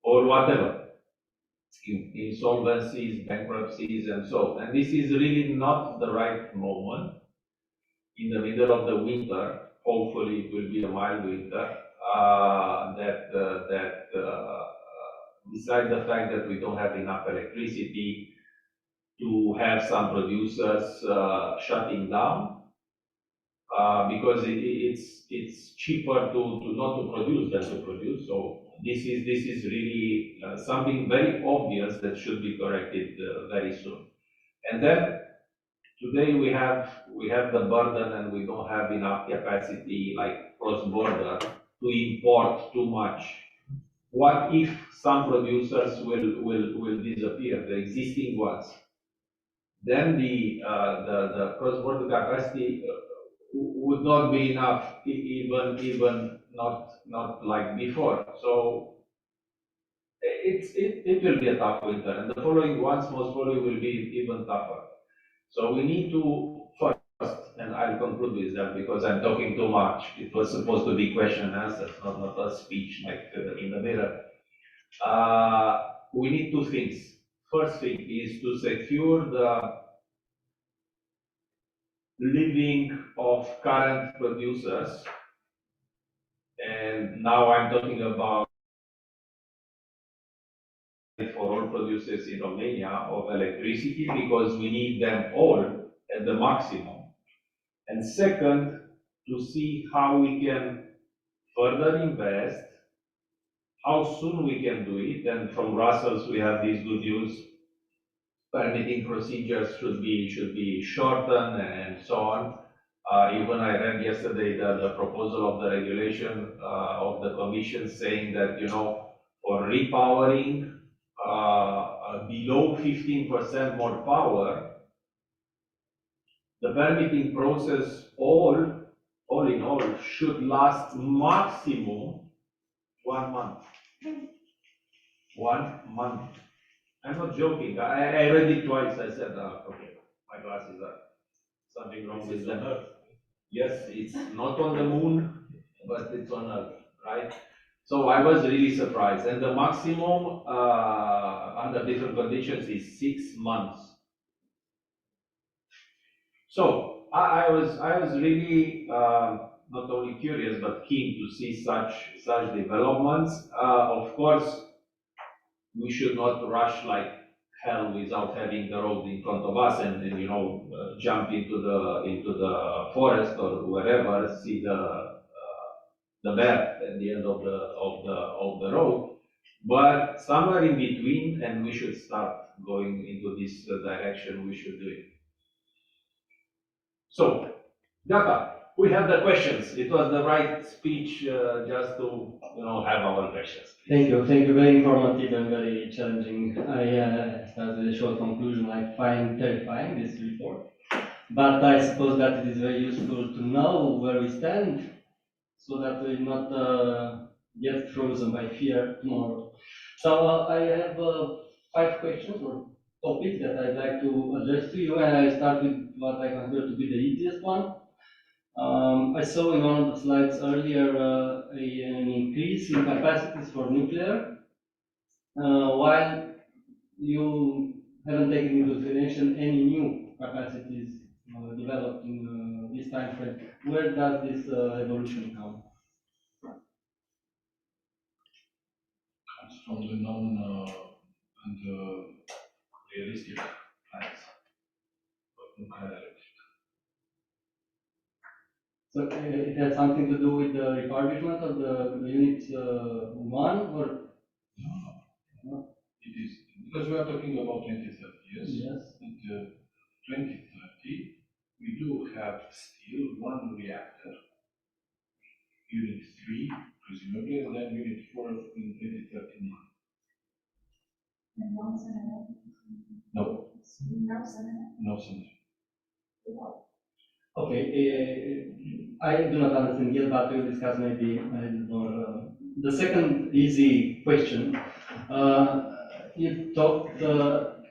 or whatever, insolvencies, bankruptcies, and so. And this is really not the right moment in the middle of the winter. Hopefully, it will be a mild winter. Besides the fact that we don't have enough electricity to have some producers shutting down, because it's cheaper to not to produce than to produce. So this is really something very obvious that should be corrected very soon. And then today we have the burden, and we don't have enough capacity like cross border to import too much. What if some producers will disappear, the existing ones? Then the cross-border capacity would not be enough, even not like before. So it will be a tough winter, and the following ones most probably will be even tougher. So we need to first, and I'll conclude with that because I'm talking too much. It was supposed to be question and answers, not a speech like in the mirror. We need two things. First thing is to secure the living of current producers, and now I'm talking about for all producers in Romania of electricity, because we need them all at the maximum. And second, to see how we can further invest, how soon we can do it. And from Brussels, we have this good news. Permitting procedures should be shortened and so on. Even I read yesterday the proposal of the regulation of the Commission saying that, for repowering below 15% more power, the permitting process all in all should last maximum 1 month. 1 month. I'm not joking. I read it twice. I said, okay, my glasses are something wrong with them. Yes, it's not on the moon, but it's on Earth, right? So I was really surprised. And the maximum under different conditions is 6 months. So I was really not only curious but keen to see such developments. Of course, we should not rush like hell without having the road in front of us and jump into the forest or wherever, see the bear at the end of the road. But somewhere in between, and we should start going into this direction, we should do it. So, Gata, we have the questions. It was the right speech just to have our questions. Thank you. Very informative and very challenging. I start with a short conclusion. I find terrifying this report, but I suppose that it is very useful to know where we stand, so that we're not get frozen by fear tomorrow. So I have 5 questions or topics that I'd like to address to you, and I start with what I consider to be the easiest one. I saw in one of the slides earlier an increase in capacities for nuclear, while you haven't taken into consideration any new capacities developed in this time frame. Where does this evolution come? Comes from the known and realistic plans of nuclear electricity. So it has something to do with the refurbishment of the units 1, or? No. It is, because we are talking about 2030, yes? Yes. And 2030, we do have still 1 reactor, unit 3, presumably, and then unit 4 in 2039. And no Senator? No. No Senator? No, Senator. Okay, I do not understand yet, but we'll discuss maybe more. The second easy question You talked at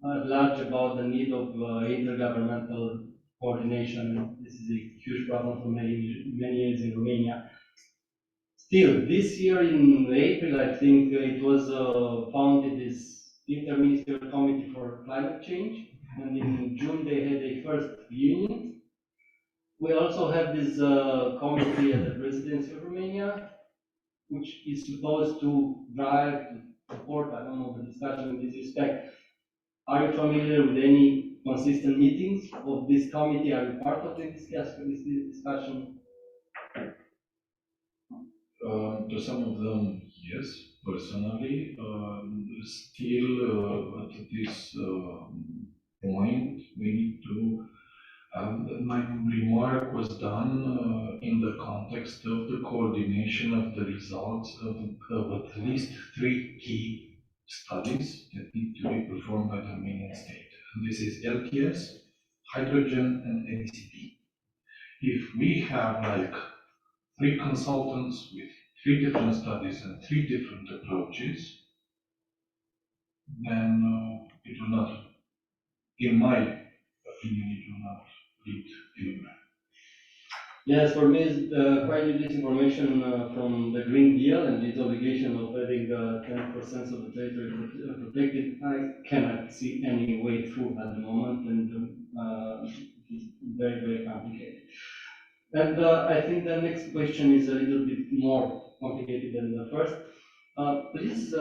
large about the need of intergovernmental coordination. This is a huge problem for many years in Romania. Still, this year in April, I think it was founded this Interministerial Committee for Climate Change, and in June they had a first union. We also have this committee at the presidency of Romania, which is supposed to drive, to support, I don't know, the discussion in this respect. Are you familiar with any consistent meetings of this committee? Are you part of this discussion? To some of them, yes, personally. Still, at this point, we need to. My remark was done in the context of the coordination of the results of at least 3 key studies that need to be performed by the Romanian state. And this is LTS, hydrogen, and NCP. If we have like 3 consultants with 3 different studies and 3 different approaches, then it will not, in my opinion, it will not lead anywhere. Yes, for me, it's quite new disinformation from the Green Deal and its obligation of having 10% of the territory protected. I cannot see any way through at the moment, and it's very, very complicated. And I think the next question is a little bit more complicated than the first. Please,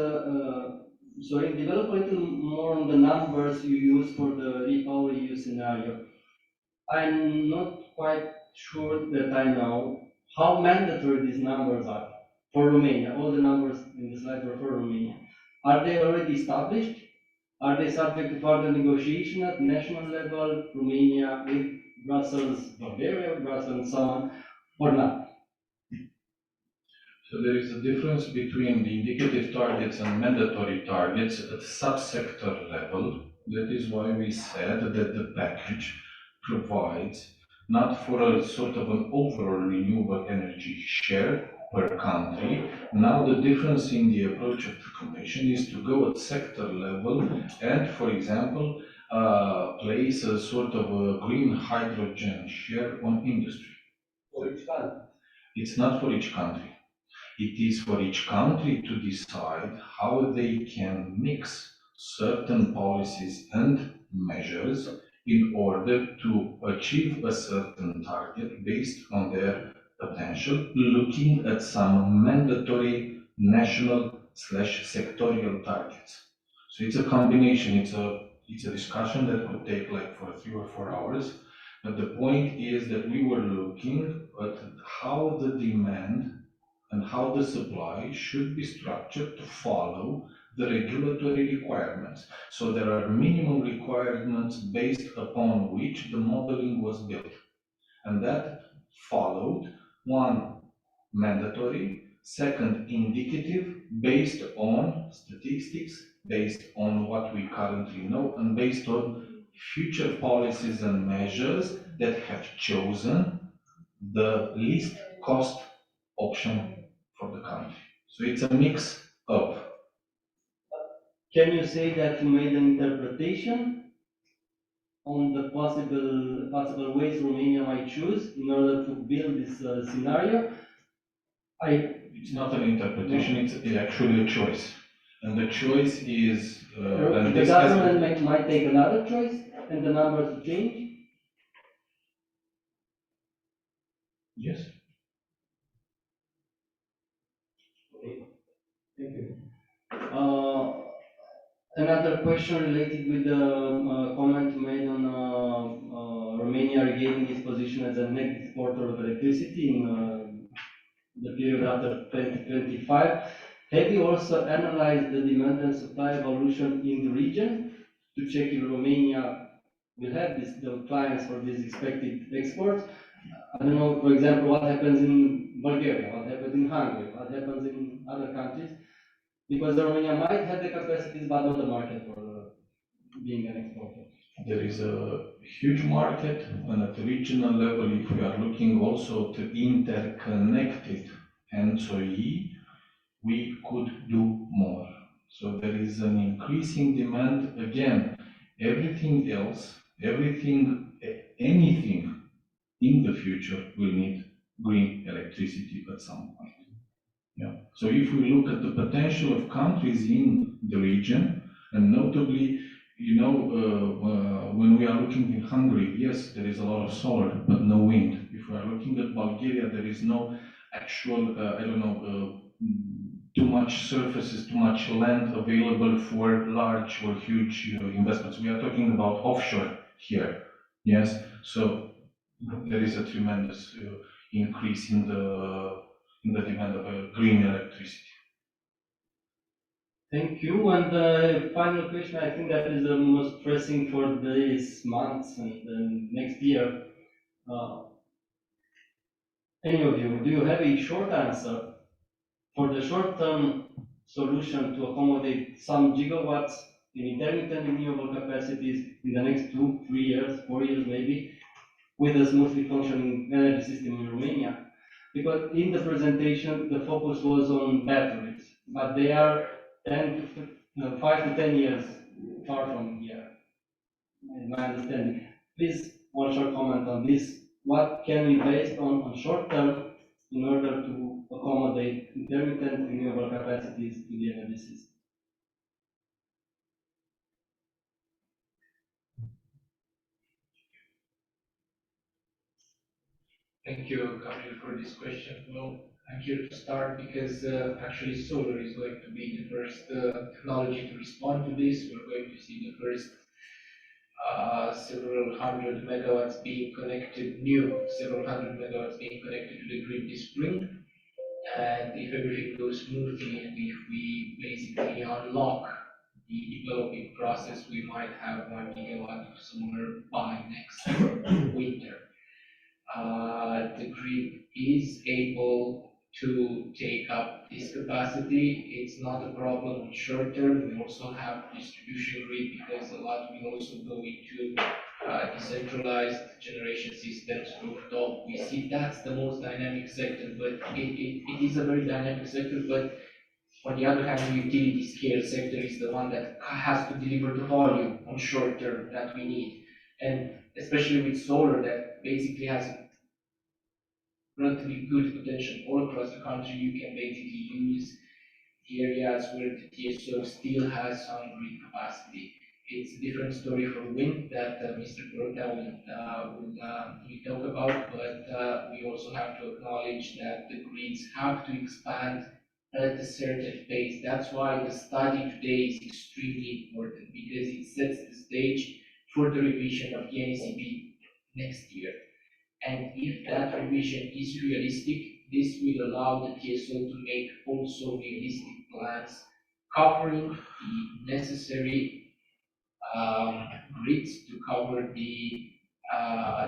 sorry, develop a little more on the numbers you use for the REPowerEU scenario. I'm not quite sure that I know how mandatory these numbers are for Romania. All the numbers in the slide were for Romania. Are they already established? Are they subject to further negotiation at national level, Romania with Brussels, Bulgaria, Brussels, and so on, or not? So there is a difference between the indicative targets and mandatory targets at subsector level. That is why we said that the package provides not for a sort of an overall renewable energy share per country. Now the difference in the approach of the Commission is to go at sector level and, for example, place a sort of a green hydrogen share on industry. For each country? It's not for each country. It is for each country to decide how they can mix certain policies and measures in order to achieve a certain target based on their potential, looking at some mandatory national/sectorial targets. So it's a combination, it's a discussion that could take like for 3 or 4 hours. But the point is that we were looking at how the demand and how the supply should be structured to follow the regulatory requirements. So there are minimum requirements based upon which the modeling was built. And that followed 1, mandatory, 2, indicative, based on statistics, based on what we currently know, and based on future policies and measures that have chosen the least cost option for the country. So it's a mix of. Can you say that you made an interpretation on the possible ways Romania might choose in order to build this scenario? It's not an interpretation, it's actually a choice. And the choice is... the government might take another choice and the numbers will change? Yes. Thank you. Another question related with the comment made on Romania regaining its position as a net exporter of electricity in the period after 2025. Have you also analyzed the demand and supply evolution in the region to check if Romania will have the clients for these expected exports? I don't know, for example, what happens in Bulgaria, what happens in Hungary, what happens in other countries, because Romania might have the capacities but not the market for being an exporter. There is a huge market, and at the regional level, if we are looking also to interconnected NSOE, we could do more. So there is an increasing demand. Again, everything else, anything in the future will need green electricity at some point. Yeah. So if we look at the potential of countries in the region, and notably, when we are looking in Hungary, yes, there is a lot of solar, but no wind. If we are looking at Bulgaria, there is no actual, too much surfaces, too much land available for large or huge investments. We are talking about offshore here. Yes. So there is a tremendous increase in the demand of green electricity. Thank you. And the final question, I think that is the most pressing for these months and next year. Any of you, do you have a short answer for the short-term solution to accommodate some gigawatts in intermittent renewable capacities in the next 2, 3 years, 4 years maybe, with a smoothly functioning energy system in Romania? Because in the presentation, the focus was on batteries, but they are 5 to 10 years far from here, in my understanding. Please, one short comment on this. What can we base on short term in order to accommodate intermittent renewable capacities to the energy system? Thank you, Gabriel, for this question. Well, I'm here to start because actually solar is going to be the first technology to respond to this. We're going to see the first several hundred megawatts being connected, several hundred megawatts being connected to the grid this spring. And if everything goes smoothly and if we basically unlock the developing process, we might have 1 gigawatt somewhere by next winter. The grid is able to take up this capacity. It's not a problem in short term. We also have distribution grid because a lot will also go into decentralized generation systems, rooftop. We see that's the most dynamic sector, but it is a very dynamic sector, but on the other hand, the utility scale sector is the one that has to deliver the volume on short term that we need. And especially with solar that basically has relatively good potential all across the country, you can basically use the areas where the TSO still has some grid capacity. It's a different story for wind that Mr. Grota will talk about, but we also have to acknowledge that the grids have to expand at a certain pace. That's why the study today is extremely important because it sets the stage for the revision of the NECP next year. And if that revision is realistic, this will allow the TSO to make also realistic plans covering the necessary grids to cover the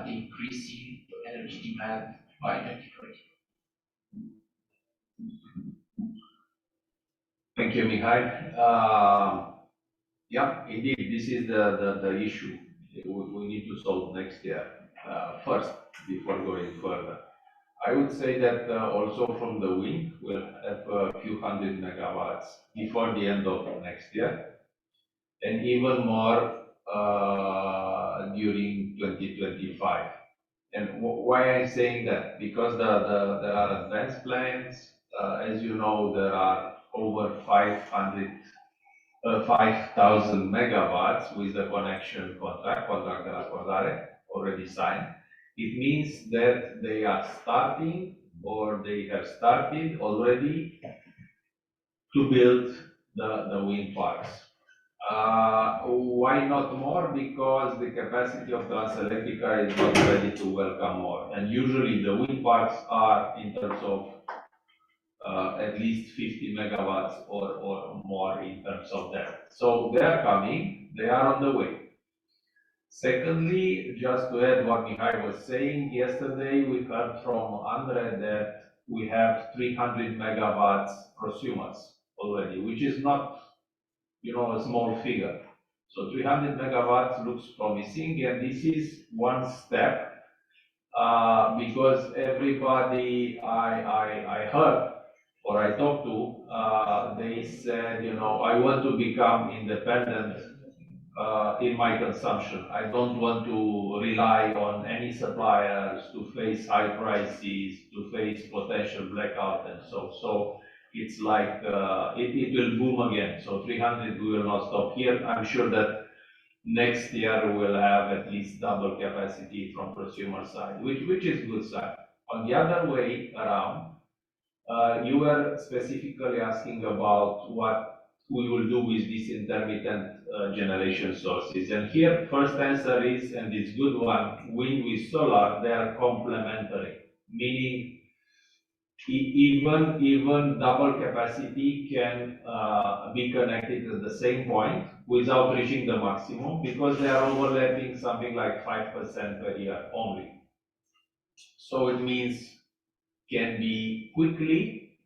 increasing energy demand by 2030. Thank you, Mihai. Yeah, indeed, this is the issue we need to solve next year first before going further. I would say that also from the wind, we'll have a few hundred megawatts before the end of next year, and even more during 2025. And why I'm saying that? Because there are advanced plans. As you know, there are over 5,000 megawatts with the connection contract de acordare, already signed. It means that they are starting or they have started already to build the wind parks. Why not more? Because the capacity of Transelectrica is not ready to welcome more. And usually the wind parks are in terms of at least 50 megawatts or more in terms of that. So they are coming, they are on the way. Secondly, just to add what Mihai was saying, yesterday we heard from Andre that we have 300 megawatts prosumers already, which is not, a small figure. So 300 megawatts looks promising, and this is one step because everybody I heard or I talked to, they said, I want to become independent in my consumption. I don't want to rely on any suppliers to face high prices, to face potential blackout and so it's like, it will boom again. So 300, we will not stop here. I'm sure that next year we will have at least double capacity from consumer side, which is good side. On the other way around, you were specifically asking about what we will do with these intermittent generation sources. And here, first answer is, and it's good one, wind with solar, they are complementary, meaning even double capacity can be connected at the same point without reaching the maximum, because they are overlapping something like 5% per year only. So it means can be quickly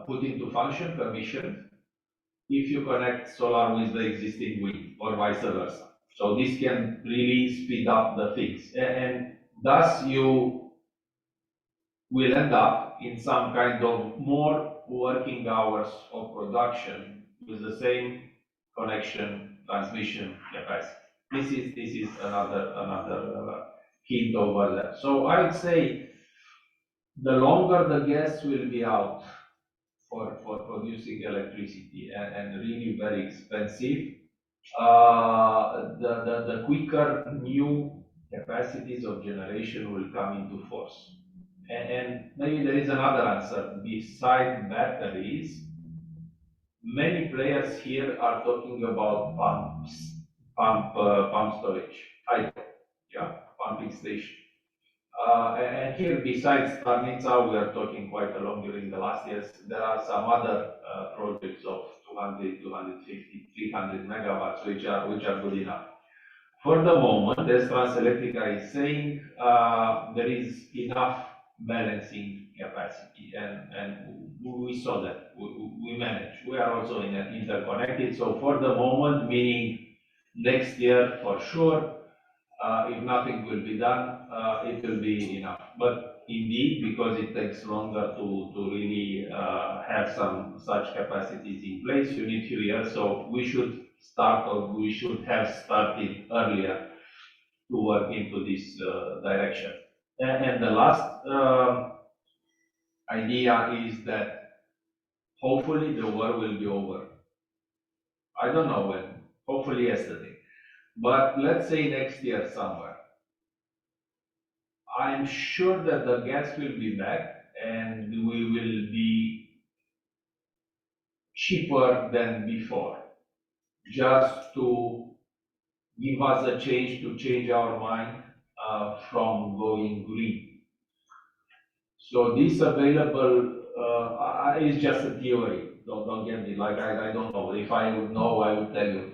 put into function, commissioned, if you connect solar with the existing wind or vice versa. So this can really speed up the things. And thus you will end up in some kind of more working hours of production with the same connection, transmission capacity. This is another hint over there. So I would say the longer the gas will be out for producing electricity and really very expensive, the quicker new capacities of generation will come into force. And maybe there is another answer. Beside batteries, many players here are talking about pump storage, hydro, yeah, pumping station. And here, besides Starnica, we are talking quite a lot during the last years. There are some other projects of 200, 250, 300 megawatts, which are good enough. For the moment, as Transelectrica is saying, there is enough balancing capacity, and we saw that, we manage. We are also interconnected, so for the moment, meaning next year for sure, if nothing will be done, it will be enough. But indeed, because it takes longer to really have some such capacities in place, you need few years, so we should start, or we should have started earlier to work into this direction. And the last idea is that hopefully the war will be over. I don't know when, hopefully yesterday. But let's say next year somewhere. I'm sure that the gas will be back and we will be cheaper than before, just to give us a change, to change our mind from going green. So this available is just a theory. Don't get me, like I don't know. If I would know, I would tell you.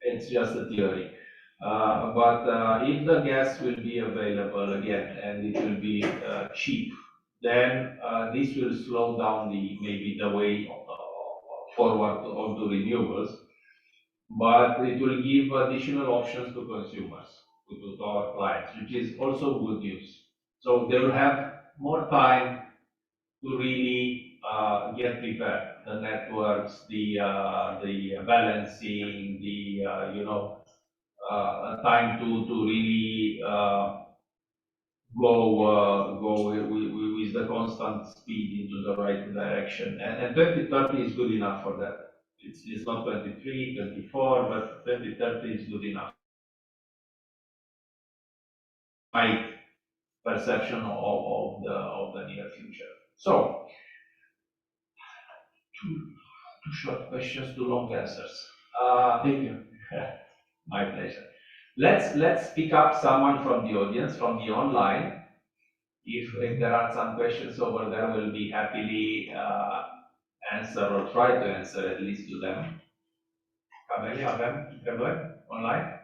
It's just a theory. But if the gas will be available again and it will be cheap, then this will slow down maybe the way forward onto renewables, but it will give additional options to consumers, to our clients, which is also good news. So they will have more time to really get prepared. The networks, the balancing, time to really go with the constant speed into the right direction. And 2030 is good enough for that. It's not 23, 24, but 2030 is good enough. My perception of the near future. So, two short questions, two long answers. Thank you. My pleasure. Let's pick up someone from the audience, from the online. If there are some questions over there, we'll be happily answer or try to answer at least to them. Cameli, avem întrebări online?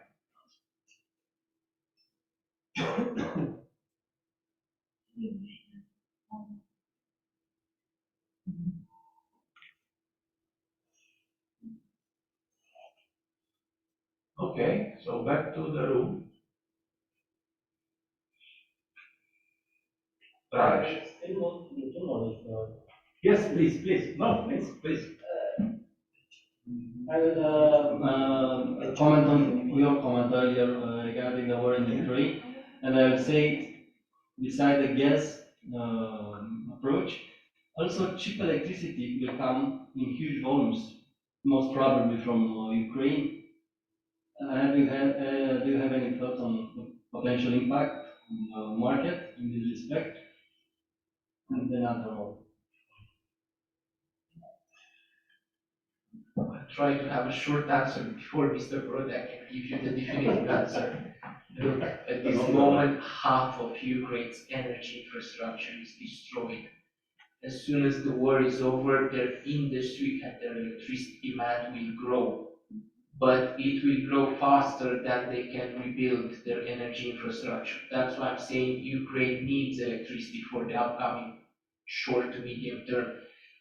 Okay, so back to the room. Raj. Yes, please, please. No, please, please. I will comment on your comment earlier regarding the war in Ukraine, and I will say, beside the gas approach, also cheap electricity will come in huge volumes, most probably from Ukraine. Do you have any thoughts on the potential impact on the market in this respect? And then other. I'll try to have a short answer before Mr. Brodak can give you the definitive answer. Look, at this moment, half of Ukraine's energy infrastructure is destroyed. As soon as the war is over, their industry and their electricity demand will grow. But it will grow faster than they can rebuild their energy infrastructure. That's why I'm saying Ukraine needs electricity for the upcoming short to medium term.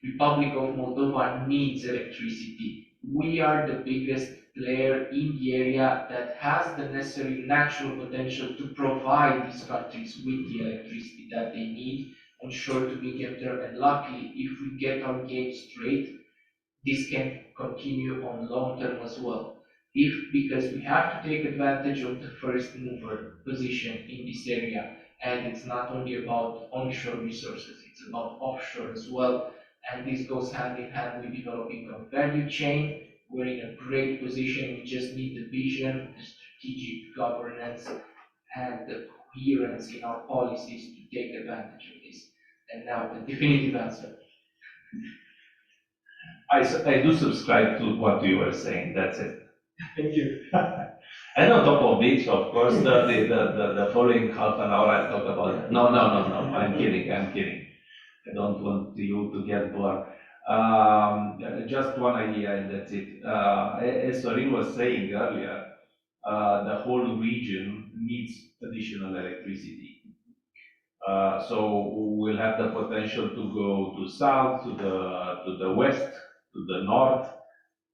Republic of Moldova needs electricity. We are the biggest player in the area that has the necessary natural potential to provide these countries with the electricity that they need on short to medium term. And luckily, if we get our game straight, this can continue on long term as well. Because we have to take advantage of the first mover position in this area, and it's not only about onshore resources, it's about offshore as well. And this goes hand in hand with developing a value chain. We're in a great position. We just need the vision, the strategic governance, and the coherence in our policies to take advantage of this. And now the definitive answer. I do subscribe to what you were saying. That's it. Thank you. And on top of which, of course, the following half an hour I'll talk about it. No. I'm kidding. I don't want you to get bored. Just one idea, and that's it. As Sorin was saying earlier, the whole region needs additional electricity. So we'll have the potential to go to south, to the west, to the north.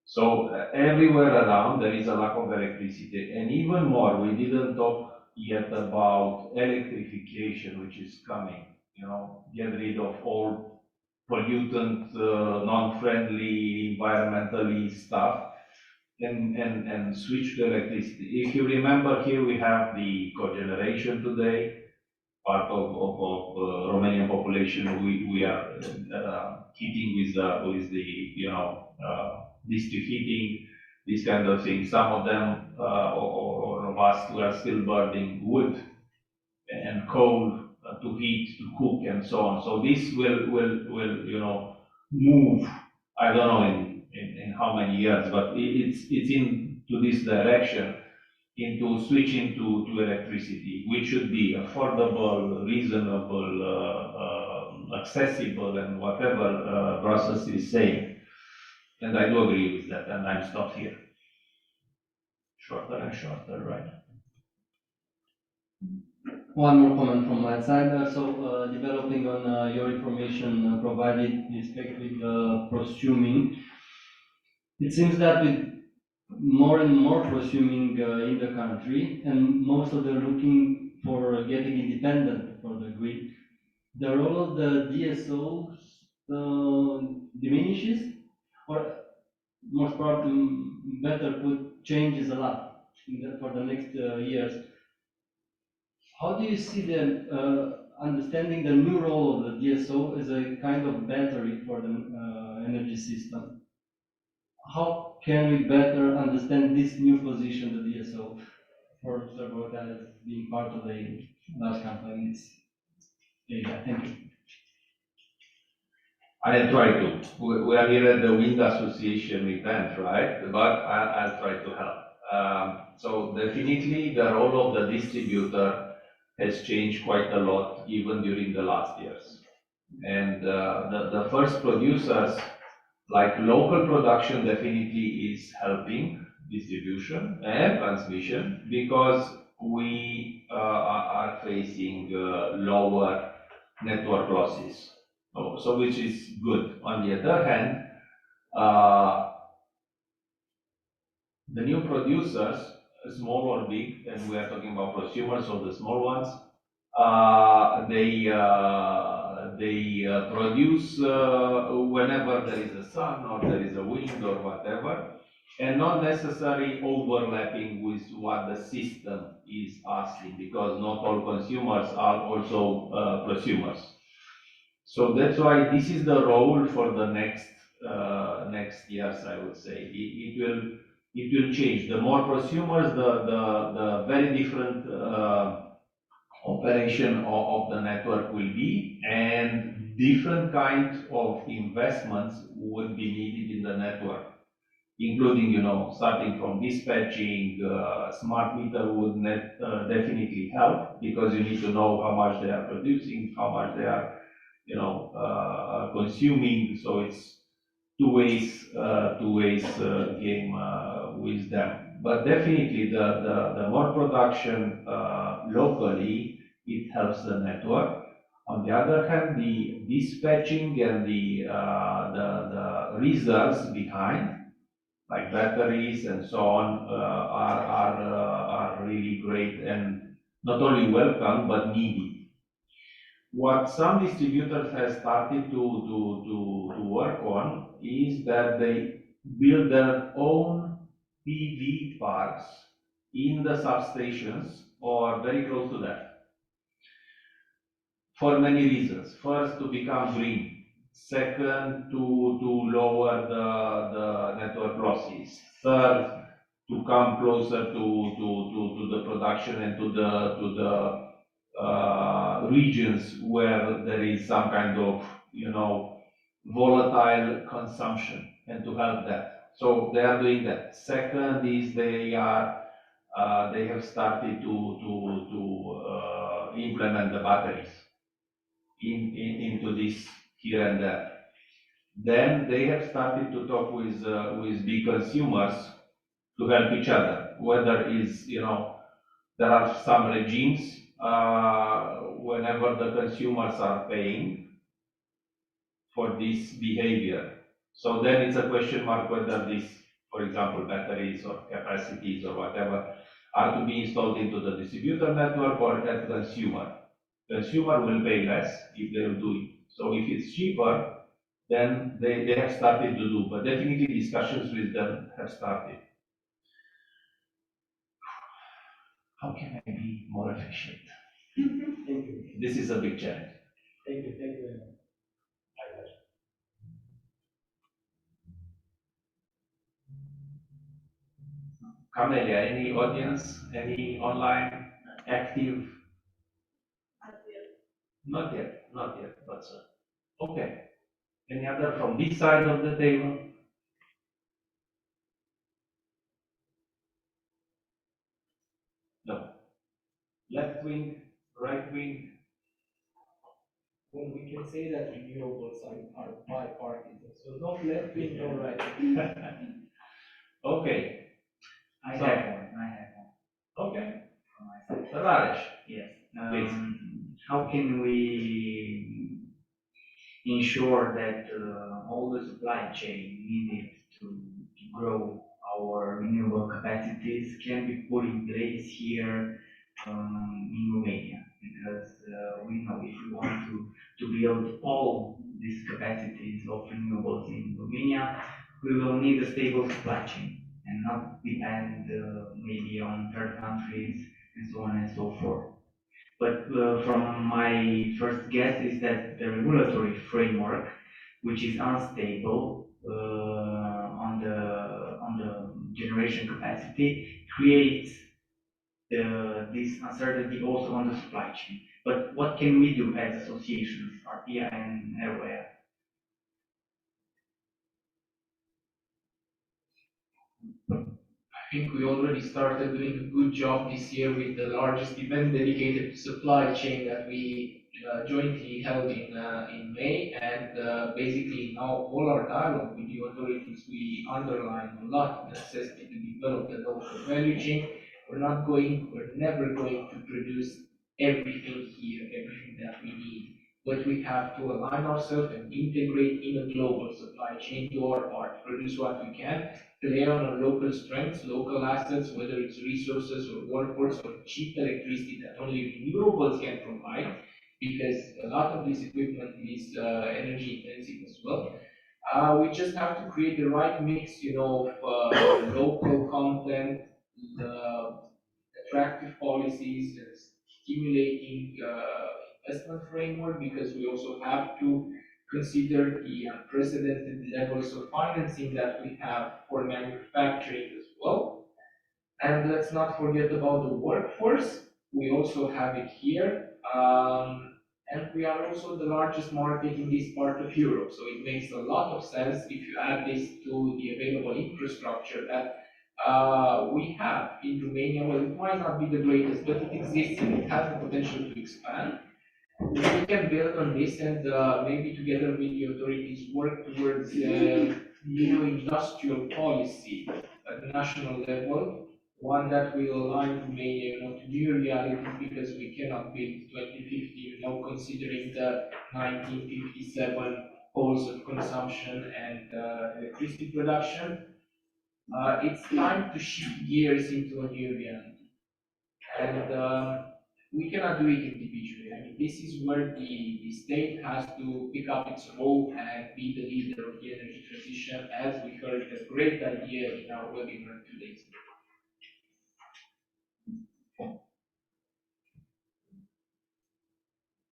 So everywhere around there is a lack of electricity, and even more, we didn't talk yet about electrification, which is coming. Get rid of all pollutant, non-friendly, environmentally stuff, and switch to electricity. If you remember, here we have the cogeneration today. Part of Romanian population, we are heating with the district heating, these kind of things. Some of them, or of us, who are still burning wood and coal to heat, to cook, and so on. So this will move. I don't know in how many years, but it's into this direction, into switching to electricity, which should be affordable, reasonable, accessible, and whatever Brussels is saying. And I do agree with that, and I'm stopped here. Shorter and shorter, right? One more comment from my side. So, developing on your information provided in respect with prosuming, it seems that with more and more prosuming in the country, and most of them looking for getting independent for the grid, the role of the DSOs diminishes, or most probably, better put, changes a lot for the next years. How do you see the understanding the new role of the DSO as a kind of battery for the energy system? How can we better understand this new position, the DSO, for several guys being part of a large company in this area? Thank you. I'll try to. We are here at the Wind Association event, right? But I'll try to help. So definitely the role of the distributor has changed quite a lot, even during the last years. And the first producers, like local production, definitely is helping distribution and transmission, because we are facing lower network losses. So which is good. On the other hand, the new producers, small or big, and we are talking about prosumers, so the small ones, They produce whenever there is a sun or there is a wind or whatever, and not necessarily overlapping with what the system is asking, because not all consumers are also prosumers. So that's why this is the role for the next years, I would say. It will change. The more prosumers, the very different operation of the network will be, and different kind of investments would be needed in the network, including, starting from dispatching. Smart meter would definitely help, because you need to know how much they are producing, how much they are, consuming. So it's two ways game with them. But definitely, the more production locally, it helps the network. On the other hand, the dispatching and the reserves behind, like batteries and so on, are really great, and not only welcome but needed. What some distributors have started to work on is that they build their own PV parks in the substations or very close to that, for many reasons. First, to become green. Second, to lower the network losses. Third, to come closer to the production and to the regions where there is some kind of, volatile consumption, and to help that. So they are doing that. Second is they have started to implement the batteries into this here and there. Then they have started to talk with big consumers to help each other, whether is, there are some regimes whenever the consumers are paying for this behavior. So then it's a question mark whether this, for example, batteries or capacities or whatever, are to be installed into the distributor network or at consumer. Consumer will pay less if they will do it. So if it's cheaper, then they have started to do, but definitely discussions with them have started. How can I be more efficient? Thank you. This is a big challenge. Thank you very much. Camelia, any audience, any online active? Not yet, but okay. Any other from this side of the table? No. Left wing, right wing? Well, we can say that renewables are bipartisan, so not left wing, no right wing. Okay, I So- have one, okay. from my side. Rajesh, Yes. Please. How can we ensure that all the supply chain needed to grow our renewable capacities can be put in place here in Romania? Because we know if we want to build all these capacities of renewables in Romania, we will need a stable supply chain and not depend maybe on third countries and so on and so forth. But from my first guess is that the regulatory framework, which is unstable on the generation capacity, creates this uncertainty also on the supply chain. But what can we do as associations, RPA and Airware? I think we already started doing a good job this year with the largest event dedicated to supply chain that we jointly held in May. And basically now all our dialogue with the authorities, we underline a lot the necessity to develop the local value chain. We're never going to produce everything here, everything that we need. but we have to align ourselves and integrate in a global supply chain, do our part, produce what we can, play on our local strengths, local assets, whether it's resources or workforce or cheap electricity that only renewables can provide, because a lot of this equipment is energy intensive as well. We just have to create the right mix, of local content, the attractive policies, and stimulating investment framework, because we also have to consider the unprecedented levels of financing that we have for manufacturing as well. And let's not forget about the workforce. We also have it here. And we are also the largest market in this part of Europe. So it makes a lot of sense if you add this to the available infrastructure that we have in Romania. Well, it might not be the greatest, but it exists and it has the potential to expand. We can build on this and maybe together with the authorities work towards new industrial policy at the national level, one that will align Romania, to new realities, because we cannot build 2050, considering the 1957 goals of consumption and electricity production. It's time to shift gears into a new reality. And we cannot do it individually. I mean, this is where the state has to pick up its role and be the leader of the energy transition, as we heard a great idea in our webinar 2 days ago.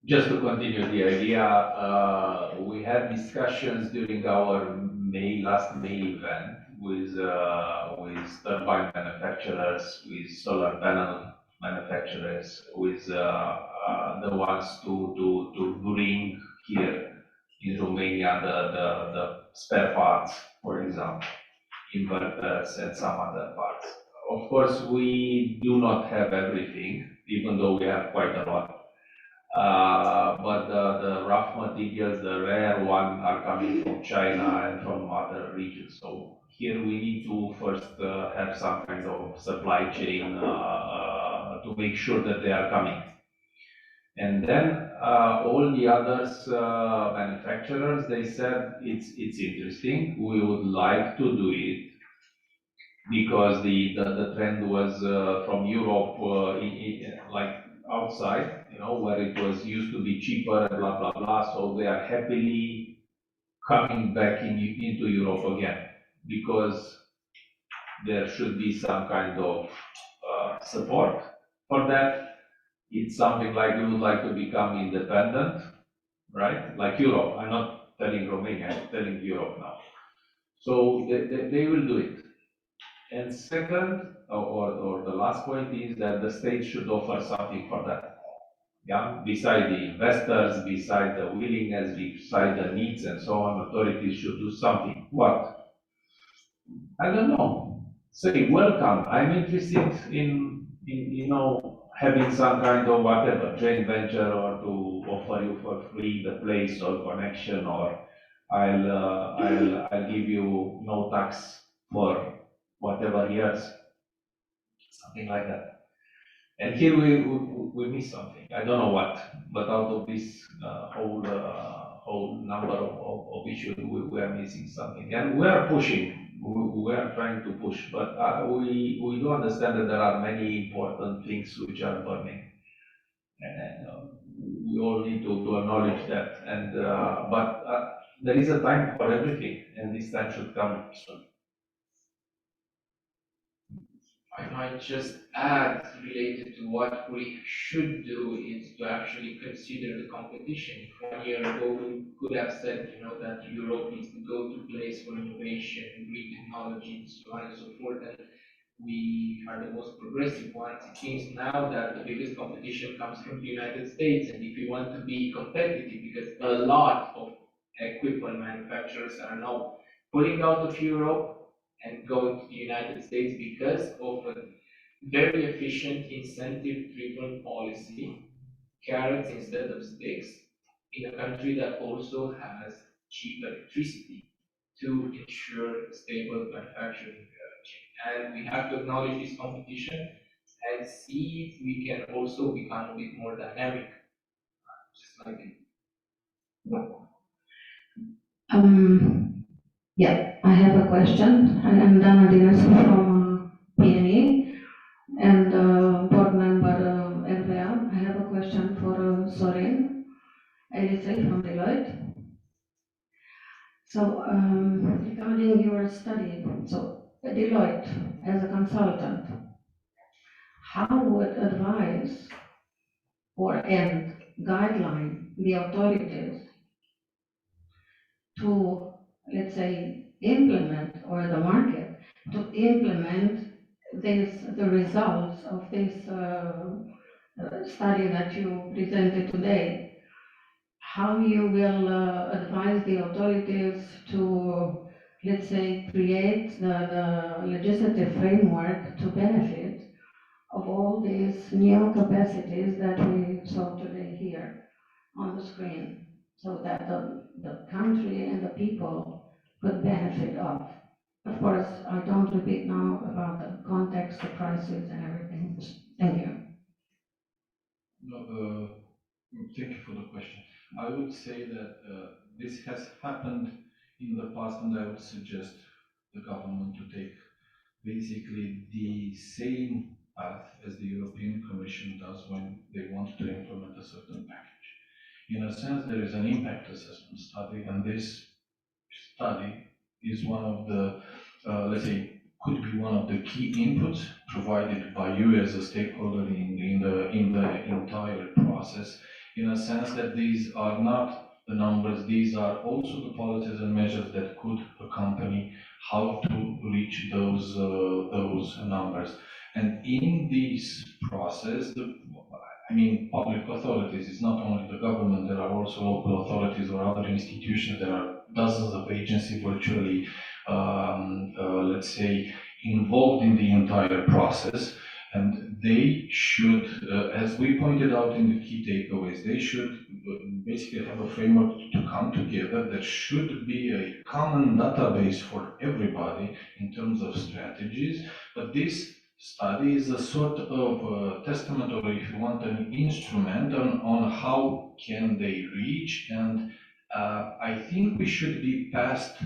Just to continue the idea, we had discussions during our last May event with turbine manufacturers, with solar panel manufacturers, with the ones to bring here in Romania the spare parts, for example, inverters and some other parts. Of course, we do not have everything, even though we have quite a lot. But the rough materials, the rare one, are coming from China and from other regions. So here we need to first have some kind of supply chain to make sure that they are coming. And then all the others manufacturers, they said it's interesting. We would like to do it because the trend was from Europe like outside, where it was used to be cheaper and blah, blah, blah. So they are happily coming back into Europe again, because there should be some kind of support for that. It's something like we would like to become independent, right? Like Europe. I'm not telling Romania, I'm telling Europe now. So they will do it. And second, or the last point is that the state should offer something for that. Yeah, beside the investors, beside the willingness, beside the needs and so on, authorities should do something. What? I don't know. Say, welcome, I'm interested in having some kind of whatever, joint venture, or to offer you for free the place or connection, or I'll give you no tax for whatever years, something like that. And here we miss something. I don't know what, but out of this whole number of issues, we are missing something, and we are pushing. We are trying to push, but we do understand that there are many important things which are burning, and we all need to acknowledge that. And but there is a time for everything, and this time should come soon. I might just add, related to what we should do, is to actually consider the competition. 1 year ago, we could have said, that Europe is the go-to place for innovation, green technology, and so on and so forth, and we are the most progressive ones. It seems now that the biggest competition comes from the United States, and if we want to be competitive, because a lot of equipment manufacturers are now pulling out of Europe and going to the United States because of a very efficient incentive-driven policy, carrots instead of sticks, in a country that also has cheap electricity to ensure stable manufacturing chain. And we have to acknowledge this competition and see if we can also become a bit more dynamic, just like Yeah, I have a question. I am Dana Dines from PNE and board member LVA. I have a question for Sorin Elisei from Deloitte. So regarding your study, so Deloitte as a consultant, how would advise or and guideline the authorities to, let's say, implement, or the market, to implement the results of this study that you presented today? How you will advise the authorities to, let's say, create the legislative framework to benefit of all these new capacities that we saw today here on the screen, so that the country and the people could benefit of. Of course, I don't repeat now about the context, the crisis and everything. Thank you. No, thank you for the question. I would say that this has happened in the past, and I would suggest the government to take basically the same path as the European Commission does when they want to implement a certain package. In a sense, there is an impact assessment study, and this study is one of the, let's say, could be one of the key inputs provided by you as a stakeholder in the entire process, in a sense that these are not the numbers, these are also the policies and measures that could accompany how to reach those numbers. And in this process, public authorities, it's not only the government, there are also local authorities or other institutions, there are dozens of agencies virtually, let's say, involved in the entire process. And they should, as we pointed out in the key takeaways, they should basically have a framework to come together. There should be a common database for everybody in terms of strategies, but this study is a sort of testament, or if you want, an instrument on how can they reach. And I think we should be past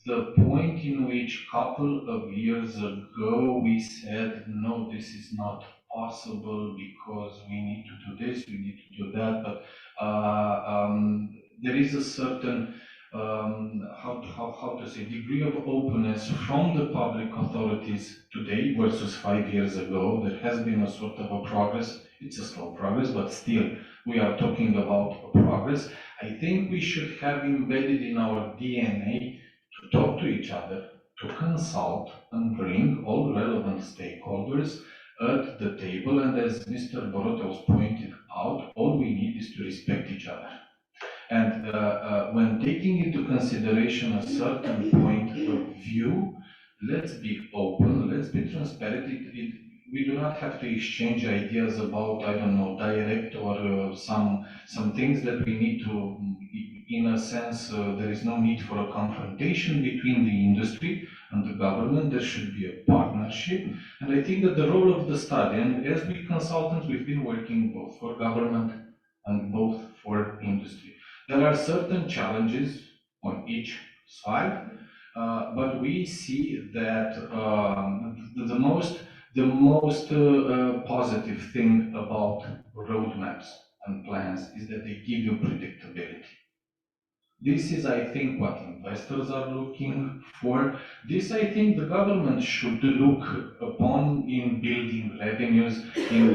the point in which couple of years ago we said, no, this is not possible because we need to do this, we need to do that. But there is a certain how to say, degree of openness from the public authorities today versus 5 years ago. There has been a sort of a progress. It's a slow progress, but still we are talking about a progress. I think we should have embedded in our DNA to talk to each other, to consult and bring all relevant stakeholders at the table. And as Mr. Borotos pointed out, all we need is to respect each other. And when taking into consideration a certain point of view, let's be open, let's be transparent. We do not have to exchange ideas about, I don't know, direct or some things that we need to, in a sense, there is no need for a confrontation between the industry and the government. There should be a partnership. And I think that the role of the study, and as we consultants, we've been working both for government and both for industry. There are certain challenges on each side, but we see that the most positive thing about roadmaps and plans is that they give you predictability. This is, I think, what investors are looking for. This, I think, the government should look upon in building revenues, in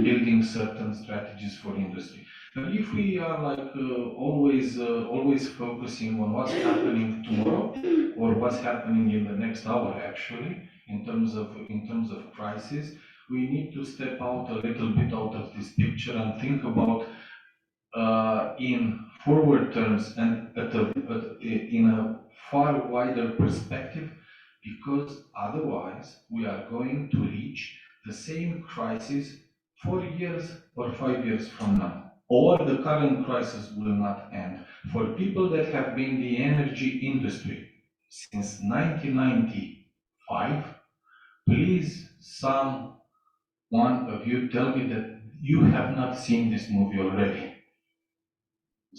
building certain strategies for industry. But if we are like always focusing on what's happening tomorrow or what's happening in the next hour, actually, in terms of crisis, we need to step out a little bit out of this picture and think about in forward terms and in a far wider perspective, because otherwise we are going to reach the same crisis 4 years or 5 years from now, or the current crisis will not end. For people that have been in the energy industry since 1995, please, one of you tell me that you have not seen this movie already.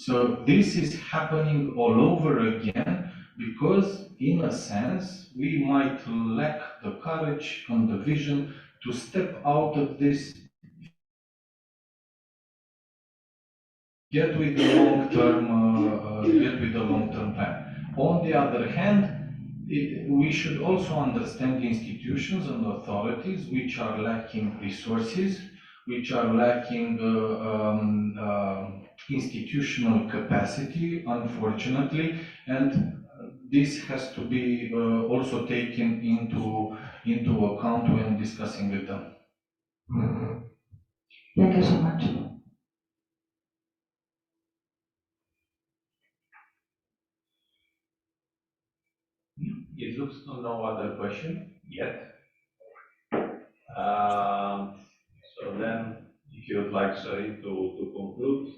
So this is happening all over again because, in a sense, we might lack the courage and the vision to step out of this, get with the long-term plan. On the other hand, we should also understand institutions and authorities which are lacking resources, which are lacking institutional capacity, unfortunately, and this has to be also taken into account when discussing with them. Thank you so much. It looks to no other question yet. So then, if you would like, sorry, to conclude,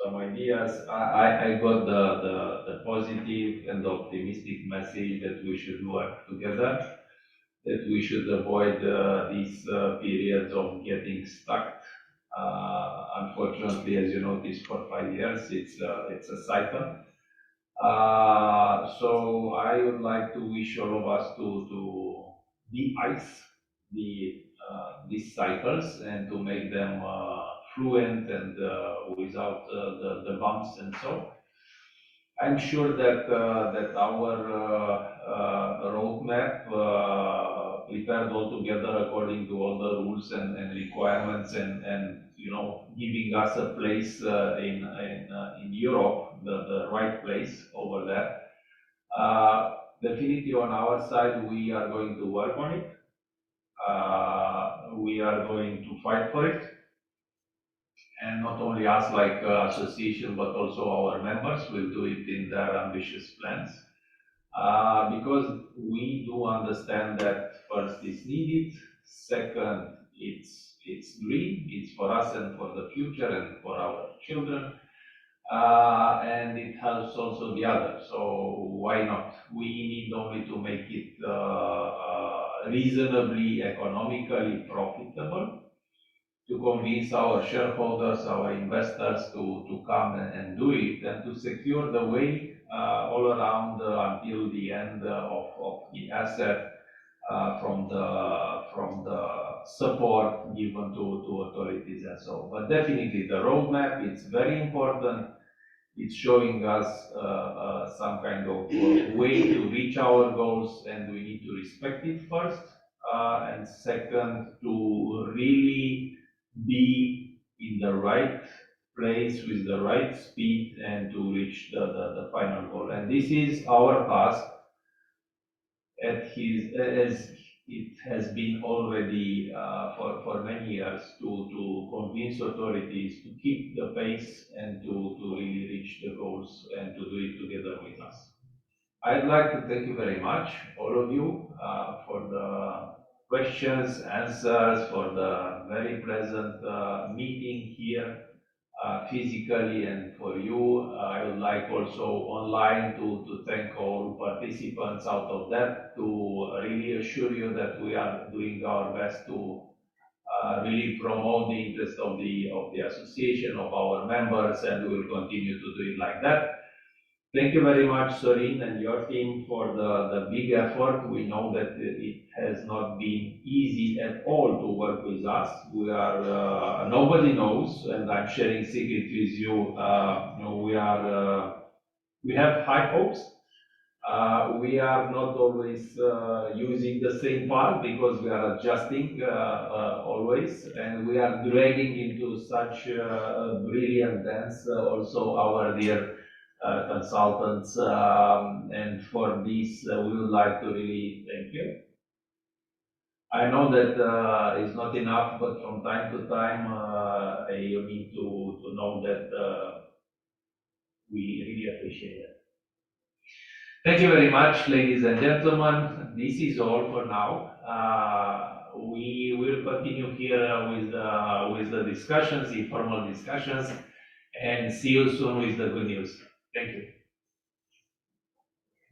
some ideas. I got the positive and optimistic message that we should work together, that we should avoid these periods of getting stuck. Unfortunately, as you noticed, for 5 years, it's a cycle. So I would like to wish all of us to de-ice these cycles and to make them fluent and without the bumps and so. I'm sure that our roadmap prepared all together according to all the rules and requirements and giving us a place in Europe, the right place over there. Definitely on our side, we are going to work on it. We are going to fight for it. And not only us like association, but also our members will do it in their ambitious plans. Because we do understand that first it's needed, second it's green, it's for us and for the future and for our children, and it helps also the other. So why not? We need only to make it reasonably economically profitable, to convince our shareholders, our investors to come and do it, and to secure the way all around until the end of the asset from the support given to authorities and so on. But definitely the roadmap, it's very important. It's showing us some kind of way to reach our goals, and we need to respect it first. And second, to really be in the right place with the right speed and to reach the final goal. And this is our task as it has been already for many years to convince authorities to keep the pace and to really reach the goals and to do it together with us. I'd like to thank you very much, all of you, for the questions, answers, for the very pleasant meeting here physically, and for you. I would like also online to thank all participants out of that, to really assure you that we are doing our best to really promote the interest of the association, of our members, and we will continue to do it like that. Thank you very much, Sorin, and your team for the big effort. We know that it has not been easy at all to work with us. We are, nobody knows, and I'm sharing secret with you. We have high hopes. We are not always using the same path because we are adjusting always, and we are dragging into such brilliant dance also our dear consultants, and for this we would like to really thank you. I know that it's not enough, but from time to time you need to know that we really appreciate it. Thank you very much, ladies and gentlemen. This is all for now. We will continue here with the discussions, informal discussions, and see you soon with the good news.